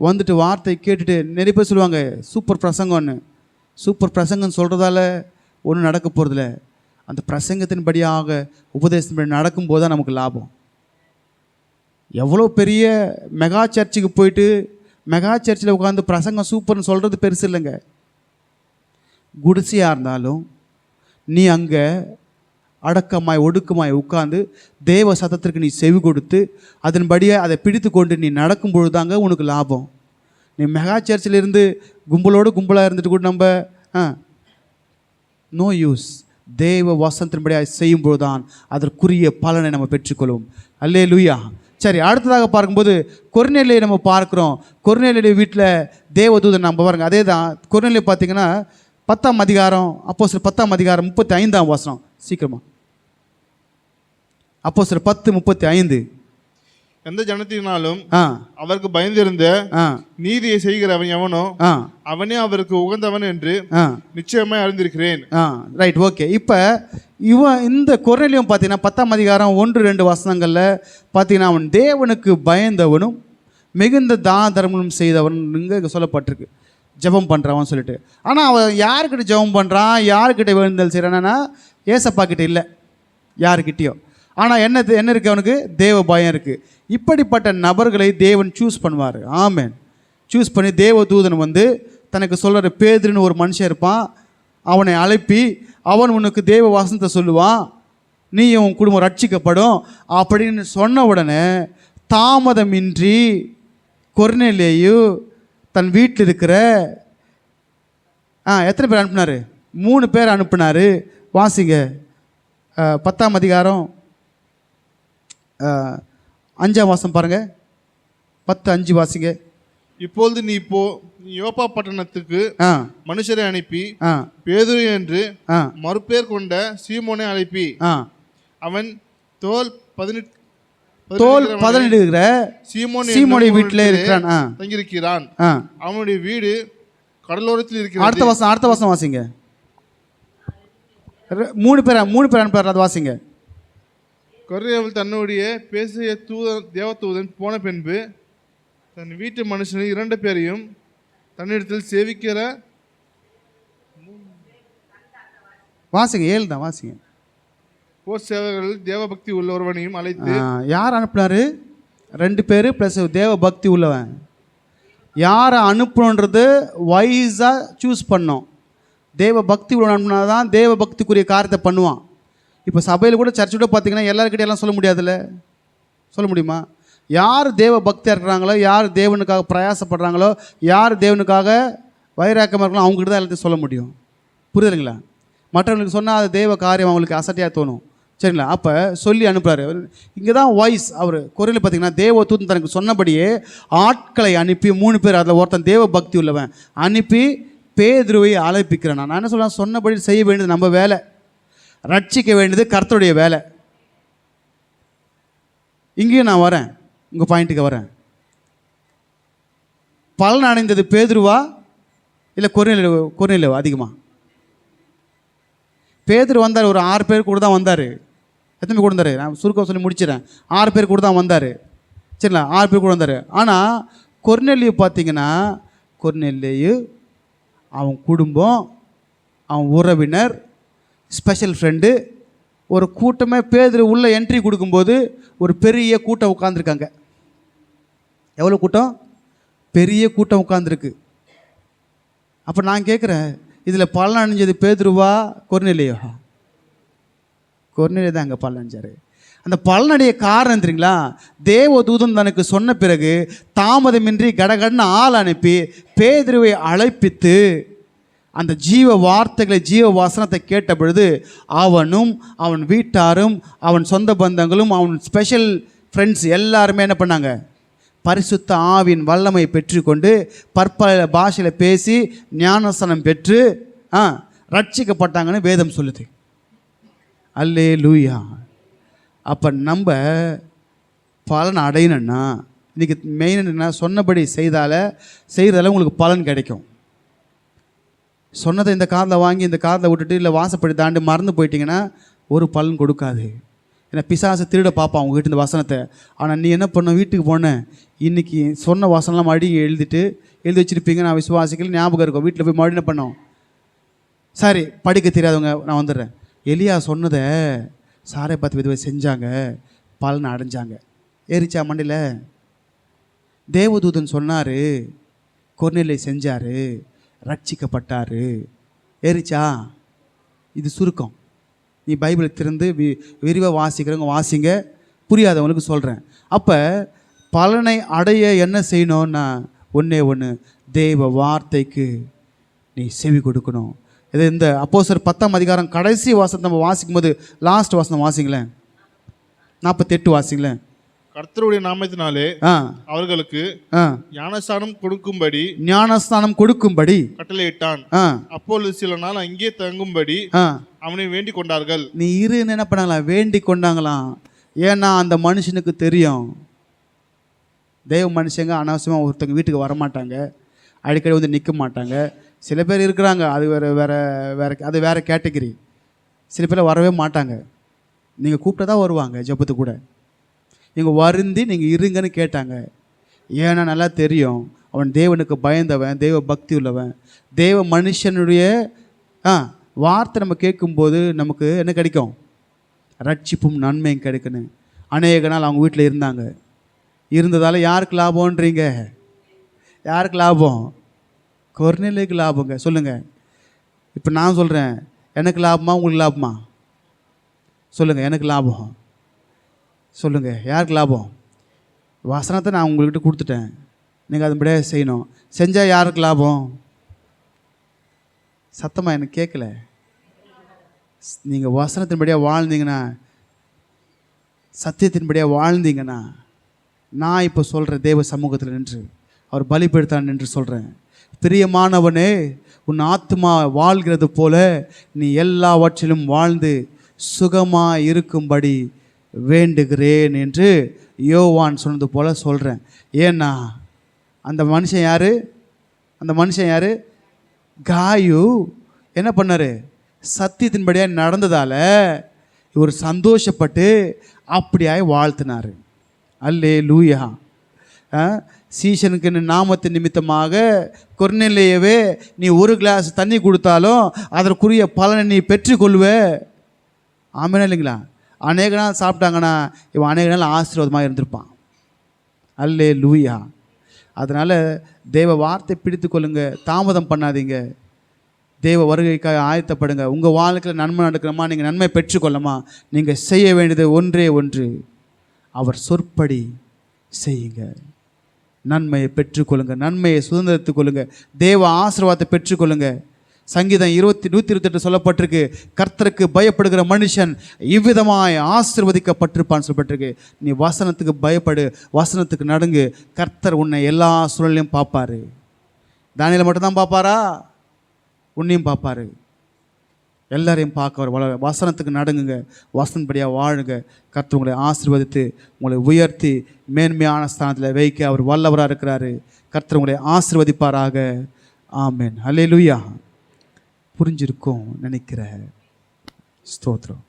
வந்துட்டு வார்த்தை கேட்டுட்டு நிறைய பேர் சொல்லுவாங்க சூப்பர் பிரசங்கம்னு. சூப்பர் பிரசங்கம்னு சொல்கிறதால ஒன்றும் நடக்க போகிறதில்ல. அந்த பிரசங்கத்தின்படியாக உபதேசத்தின்படி நடக்கும்போது தான் நமக்கு லாபம். எவ்வளோ பெரிய மெகா சர்ச்சுக்கு போயிட்டு மெகா சர்ச்சில் உட்காந்து பிரசங்கம் சூப்பர்னு சொல்கிறது பெருசு இல்லைங்க. குடிசையாக இருந்தாலும் நீ அங்கே அடக்கமாய் ஒடுக்கமாய் உட்காந்து தேவ சத்தத்திற்கு நீ செவி கொடுத்து அதன்படியே அதை பிடித்து கொண்டு நீ நடக்கும் பொழுதாங்க உனக்கு லாபம். நீ மெகா சர்ச்சில் இருந்து கும்பலோடு கும்பலாக இருந்துட்டு கூட நம்ம நோ யூஸ். தேவ வசனத்தின்படியாக செய்யும் பொழுதுதான் அதற்குரிய பலனை நம்ம பெற்றுக்கொள்வோம். அல்லேலூயா. சரி, அடுத்ததாக பார்க்கும்போது கொர்நேலியை நம்ம பார்க்குறோம். கொர்நேலியுடைய வீட்டில் தேவதூதன் நம்ம பாருங்க. அதே தான் கொர்நேலியை பார்த்தீங்கன்னா 10ஆம் அதிகாரம், அப்போஸ்தலர் 10ஆம் அதிகாரம் 35ஆம் வசனம். சீக்கிரமா அப்போஸ்தலர் 10:35. எந்த ஜனத்தினாலும் அவருக்கு பயந்திருந்த நீதியை செய்கிறவன் எவனோ அவனே அவருக்கு உகந்தவன் என்று நிச்சயமாய் அறிந்திருக்கிறேன். Right, okay. இப்போ இந்த கொர்நேலியும் பார்த்தீங்கன்னா 10ஆம் அதிகாரம் 1-2 வசனங்களில் பார்த்தீங்கன்னா அவன் தேவனுக்கு பயந்தவனும் மிகுந்த தான தர்மமும் செய்தவன் இங்கே சொல்லப்பட்டிருக்கு. ஜெபம் பண்ணுறவன் சொல்லிட்டு. ஆனால் அவன் யாருக்கிட்ட ஜெபம் பண்ணுறான், யாருக்கிட்ட வேண்டுதல் செய்கிறான்னா ஏசப்பா கிட்ட இல்லை, யாருக்கிட்டேயோ. ஆனால் என்ன இருக்குது? அவனுக்கு தேவ பயம் இருக்குது. இப்படிப்பட்ட நபர்களை தேவன் சூஸ் பண்ணுவார். ஆமென். சூஸ் பண்ணி தேவ தூதன் வந்து தனக்கு சொல்கிற பேதுருன்னு ஒரு மனுஷன் இருப்பான், அவனை அழைப்பி அவன் உனக்கு தேவ வசனத்தை சொல்லுவான், நீயும் உன் குடும்பம் ரட்சிக்கப்படும் அப்படின்னு சொன்ன உடனே தாமதமின்றி கொர்நேலியு தன் வீட்டில் இருக்கிற எத்தனை பேர் அனுப்புனார்? 3 பேர் அனுப்புனார். வாசிங்க 10ஆம் அதிகாரம் 5ஆம் வசனம் பாருங்க. 10:5 வாசிங்க. இப்பொழுது நீ யோப்பா பட்டணத்துக்கு மனுஷரை அனுப்பி பேதுரு என்று மறுபேர் கொண்ட சீமோனை அழைப்பி அவன் தோல் 18 இருக்கிற சீமோனுடைய வீட்டில் இருக்கிறான், தங்கியிருக்கிறான். அவனுடைய வீடு கடலோரத்தில் இருக்கிறது. அடுத்த வசனம் வாசிங்க. 3 பேர் அனுப்புறார், அது வாசிங்க. கொர்நேலியு தன்னுடைய பேசிய தேவதூதன் போன பின்பு தன் வீட்டு மனுஷனை 2 பேரையும் தன்னிடத்தில் சேவிக்கிற வாசிங்க 7 தான் வாசிங்க. போர் சேவகர்கள் தேவ பக்தி உள்ள ஒருவனையும் அழைத்து. யார் அனுப்புனாரு? 2 பேர் ப்ளஸ் தேவ பக்தி உள்ளவன். யாரை அனுப்பணுன்றது வைஸாக சூஸ் பண்ணோம். தேவ பக்தி உள்ள அனுப்புனா தான் தேவ பக்திக்குரிய காரியத்தை பண்ணுவான். இப்போ சபையில் கூட சர்ச்சு கூட பார்த்தீங்கன்னா எல்லாருக்கிட்டே எல்லாம் சொல்ல முடியாதுல்ல, சொல்ல முடியுமா? யார் தேவ பக்தியாக இருக்கிறாங்களோ, யார் தேவனுக்காக பிரயாசப்படுறாங்களோ, யார் தேவனுக்காக வைராக்கமாக இருக்கலாம், அவங்ககிட்ட தான் எல்லாத்தையும் சொல்ல முடியும். புரியுதுங்களா? மற்றவங்களுக்கு சொன்னால் அது தேவ காரியம் அவங்களுக்கு அசட்டையாக தோணும். சரிங்களா? அப்போ சொல்லி அனுப்புகிறாரு. இங்கே தான் வாய்ஸ். அவர் கொர்நேலியு பார்த்தீங்கன்னா தேவ தூதன் தனக்கு சொன்னபடியே ஆட்களை அனுப்பி 3 பேர், அதில் ஒருத்தன் தேவ பக்தி உள்ளவன், அனுப்பி பேதுருவை அழைப்பிக்கிறேன். நான் என்ன சொல்கிறேன்? சொன்னபடி செய்ய வேண்டியது நம்ம வேலை, ரட்சிக்க வேண்டியது கர்த்தருடைய வேலை. இங்கேயும் நான் வரேன், உங்கள் பாயிண்ட்டுக்கு வரேன். பலன் அடைந்தது பேதுருவா இல்லை கொர்நேலியு? அதிகமாக பேதுரு வந்தார். ஒரு 6 பேர் கூட தான் வந்தார். எத்தனை பேர் கூட வந்தார்? நான் சுருக்கம் சொல்லி முடிச்சிடறேன். 6 பேர் கூட தான் வந்தார். சரிங்களா? 6 பேர் கூட வந்தார். ஆனால் கொர்நேலியு பார்த்தீங்கன்னா, கொர்நேலியு அவன் குடும்பம், அவன் உறவினர், ஸ்பெஷல் ஃப்ரெண்டு, ஒரு கூட்டமே பேதுரு உள்ள என்ட்ரி கொடுக்கும்போது ஒரு பெரிய கூட்டம் உட்காந்துருக்காங்க. எவ்வளோ கூட்டம்? பெரிய கூட்டம் உட்காந்துருக்கு. அப்போ நான் கேட்குறேன், இதில் பலன் அணிஞ்சது பேதுருவா கொர்நேலியு? கொர்நேலியு தான் அங்கே பலன் அணிஞ்சார். அந்த பலனடைய காரணம் தெரியுங்களா? தேவ தூதன் தனக்கு சொன்ன பிறகு தாமதமின்றி கடகடன்னு ஆள் அனுப்பி பேதுருவை அழைப்பித்து அந்த ஜீவ வார்த்தைகளை, ஜீவ வசனத்தை கேட்ட பொழுது அவனும் அவன் வீட்டாரும் அவன் சொந்த பந்தங்களும் அவன் ஸ்பெஷல் ஃப்ரெண்ட்ஸ் எல்லாருமே என்ன பண்ணாங்க? பரிசுத்த ஆவியின் வல்லமை பெற்றுக்கொண்டு பற்பல பாஷையில் பேசி ஞானஸ்தானம் பெற்று ரட்சிக்கப்பட்டாங்கன்னு வேதம் சொல்லுது. அல்லேலூயா. அப்போ நம்ம பலன் அடையணும்னா இன்றைக்கி மெயின் என்ன, சொன்னபடி செய்கிறதால உங்களுக்கு பலன் கிடைக்கும். சொன்னதை இந்த காதில் வாங்கி இந்த காதில் விட்டுட்டு இல்லை வாசப்படி தாண்டி மறந்து போயிட்டீங்கன்னா ஒரு பலன் கொடுக்காது. ஏன்னா பிசாசை திருட பார்ப்பான் அவங்க வீட்டு இந்த வசனத்தை. ஆனால் நீ என்ன பண்ண, வீட்டுக்கு போனேன் இன்றைக்கி சொன்ன வசனம்லாம் மறுபடியும் எழுதி வச்சுருப்பீங்க, நான் விசுவாசிக்கல, ஞாபகம் இருக்கும். வீட்டில் போய் மறுபடியும் என்ன பண்ணோம், சரி படிக்க தெரியாதவங்க நான் வந்துடுறேன். எலியா சொன்னதை சாரை பார்த்து விதவை செஞ்சாங்க, பலனை அடைஞ்சாங்க. ஏறிச்சா மண்டியில்? தேவதூதன் சொன்னார், கொர்நேலியை செஞ்சார், ரட்சிக்கப்பட்டார். ஏறிச்சா? இது சுருக்கம். நீ பைபிளை திறந்து விரிவாக வாசிக்கிறவங்க வாசிங்க, புரியாதவங்களுக்கு சொல்கிறேன். அப்போ பலனை அடைய என்ன செய்யணும்னா ஒன்றே ஒன்று, தேவ வார்த்தைக்கு நீ செவி கொடுக்கணும். இது இந்த அப்போஸ்தலர் 10ஆம் அதிகாரம் கடைசி வாசத்தை நம்ம வாசிக்கும் போது லாஸ்ட் வாசனம் வாசிங்களேன், 48 வாசிங்களேன். கர்த்தருடைய நாமத்தினாலே அவர்களுக்கு ஞானஸ்நானம் கொடுக்கும்படி கட்டளையிட்டான். அப்பொழுது சில நாள் அங்கே தங்கும்படி அவனை வேண்டிக் கொண்டார்கள். நீ என்ன பண்ணாங்களாம், வேண்டிக் கொண்டாங்களாம். ஏன்னா அந்த மனுஷனுக்கு தெரியும், தேவ மனுஷங்க அனாவசியமாக ஒருத்தவங்க வீட்டுக்கு வரமாட்டாங்க, அடிக்கடி வந்து நிற்க மாட்டாங்க. சில பேர் இருக்கிறாங்க, அது அது வேறு கேட்டகரி. சில பேர் வரவே மாட்டாங்க, நீங்கள் கூப்பிட்டா தான் வருவாங்க ஜெபத்துக்கு கூட. நீங்கள் வருந்தி நீங்கள் இருங்கன்னு கேட்டாங்க. ஏன்னா நல்லா தெரியும் அவன் தேவனுக்கு பயந்தவன், தேவ பக்தி உள்ளவன். தேவ மனுஷனுடைய வார்த்தை நம்ம கேட்கும்போது நமக்கு என்ன கிடைக்கும், ரட்சிப்பும் நன்மையும் கிடைக்கணும். அநேக நாள் அவங்க வீட்டில் இருந்ததால் யாருக்கு லாபம்ன்றீங்க? யாருக்கு லாபம்? கொர்நேலியுக்கு லாபங்க. சொல்லுங்கள். இப்போ நான் சொல்கிறேன், எனக்கு லாபமா உங்களுக்கு லாபமா? சொல்லுங்கள். எனக்கு லாபம். சொல்லுங்கள், யாருக்கு லாபம்? வசனத்தை நான் உங்கள்கிட்ட கொடுத்துட்டேன், நீங்கள் அதுபடியே செய்யணும். செஞ்சால் யாருக்கு லாபம்? சத்தமாக எனக்கு கேட்கல. நீங்கள் வசனத்தின்படியாக வாழ்ந்தீங்கன்னா, சத்தியத்தின்படியாக வாழ்ந்தீங்கன்னா, நான் இப்போ சொல்கிறேன், தேவ சமூகத்தில் நின்று அவர் பலிபடுத்தான் என்று சொல்கிறேன், பிரியமானவனே, உன் ஆத்மா வாழ்கிறது போல நீ எல்லாவற்றிலும் வாழ்ந்து சுகமாக இருக்கும்படி வேண்டுகிறேன் என்று யோவான் சொன்னது போல் சொல்கிறேன். ஏன்னா அந்த மனுஷன் யார்? காயு என்ன பண்ணார்? சத்தியத்தின்படியாக நடந்ததால் இவர் சந்தோஷப்பட்டு அப்படியாய் வாழ்த்தினார். அல்லேலூயா. சீசனுக்கு நாமத்தின் நிமித்தமாக கொர்நேலியவே நீ ஒரு கிளாஸ் தண்ணி கொடுத்தாலும் அதற்குரிய பலனை நீ பெற்றுக்கொள்வே. ஆமென் இல்லைங்களா? அநேக நாள் சாப்பிட்டாங்கன்னா இவன் அநேக நாள் ஆசீர்வாதமாக இருந்திருப்பான். அல்லேலூயா. அதனால் தேவ வார்த்தை பிடித்து கொள்ளுங்க, தாமதம் பண்ணாதீங்க. தேவ வருகைக்காக ஆயத்தப்படுங்க. உங்கள் வாழ்க்கையில் நன்மை நடக்கணுமா, நீங்கள் நன்மை பெற்றுக்கொள்ளமா, நீங்கள் செய்ய வேண்டியது ஒன்றே ஒன்று, அவர் சொற்படி செய்யுங்க. நன்மையை பெற்றுக்கொள்ளுங்க, நன்மையை சுதந்திரத்துக் கொள்ளுங்க, தேவ ஆசீர்வாதத்தை பெற்றுக்கொள்ளுங்க. சங்கீதம் 128 சொல்லப்பட்டிருக்கு, கர்த்தருக்கு பயப்படுகிற மனுஷன் இவ்விதமாய் ஆசீர்வதிக்கப்பட்டிருப்பான்னு சொல்லப்பட்டிருக்கு. நீ வசனத்துக்கு பயப்படு, வசனத்துக்கு நடுங்கு, கர்த்தர் உன்னை எல்லா சூழலையும் பார்ப்பார். தானியேலை மட்டும்தான் பார்ப்பாரா? உன்னையும் பார்ப்பார், எல்லாரையும் பார்க்க. வசனத்துக்கு நடுங்குங்க, வசனப்படியாக வாழுங்க. கர்த்தர் உங்களை ஆசீர்வதித்து உங்களை உயர்த்தி மேன்மையான ஸ்தானத்தில் வைக்க அவர் வல்லவராக இருக்கிறாரு. கர்த்தர் உங்களை ஆசீர்வதிப்பாராக. ஆமென். அல்லேலூயா. புரிஞ்சிருக்கும் நினைக்கிற. ஸ்தோத்திரம்.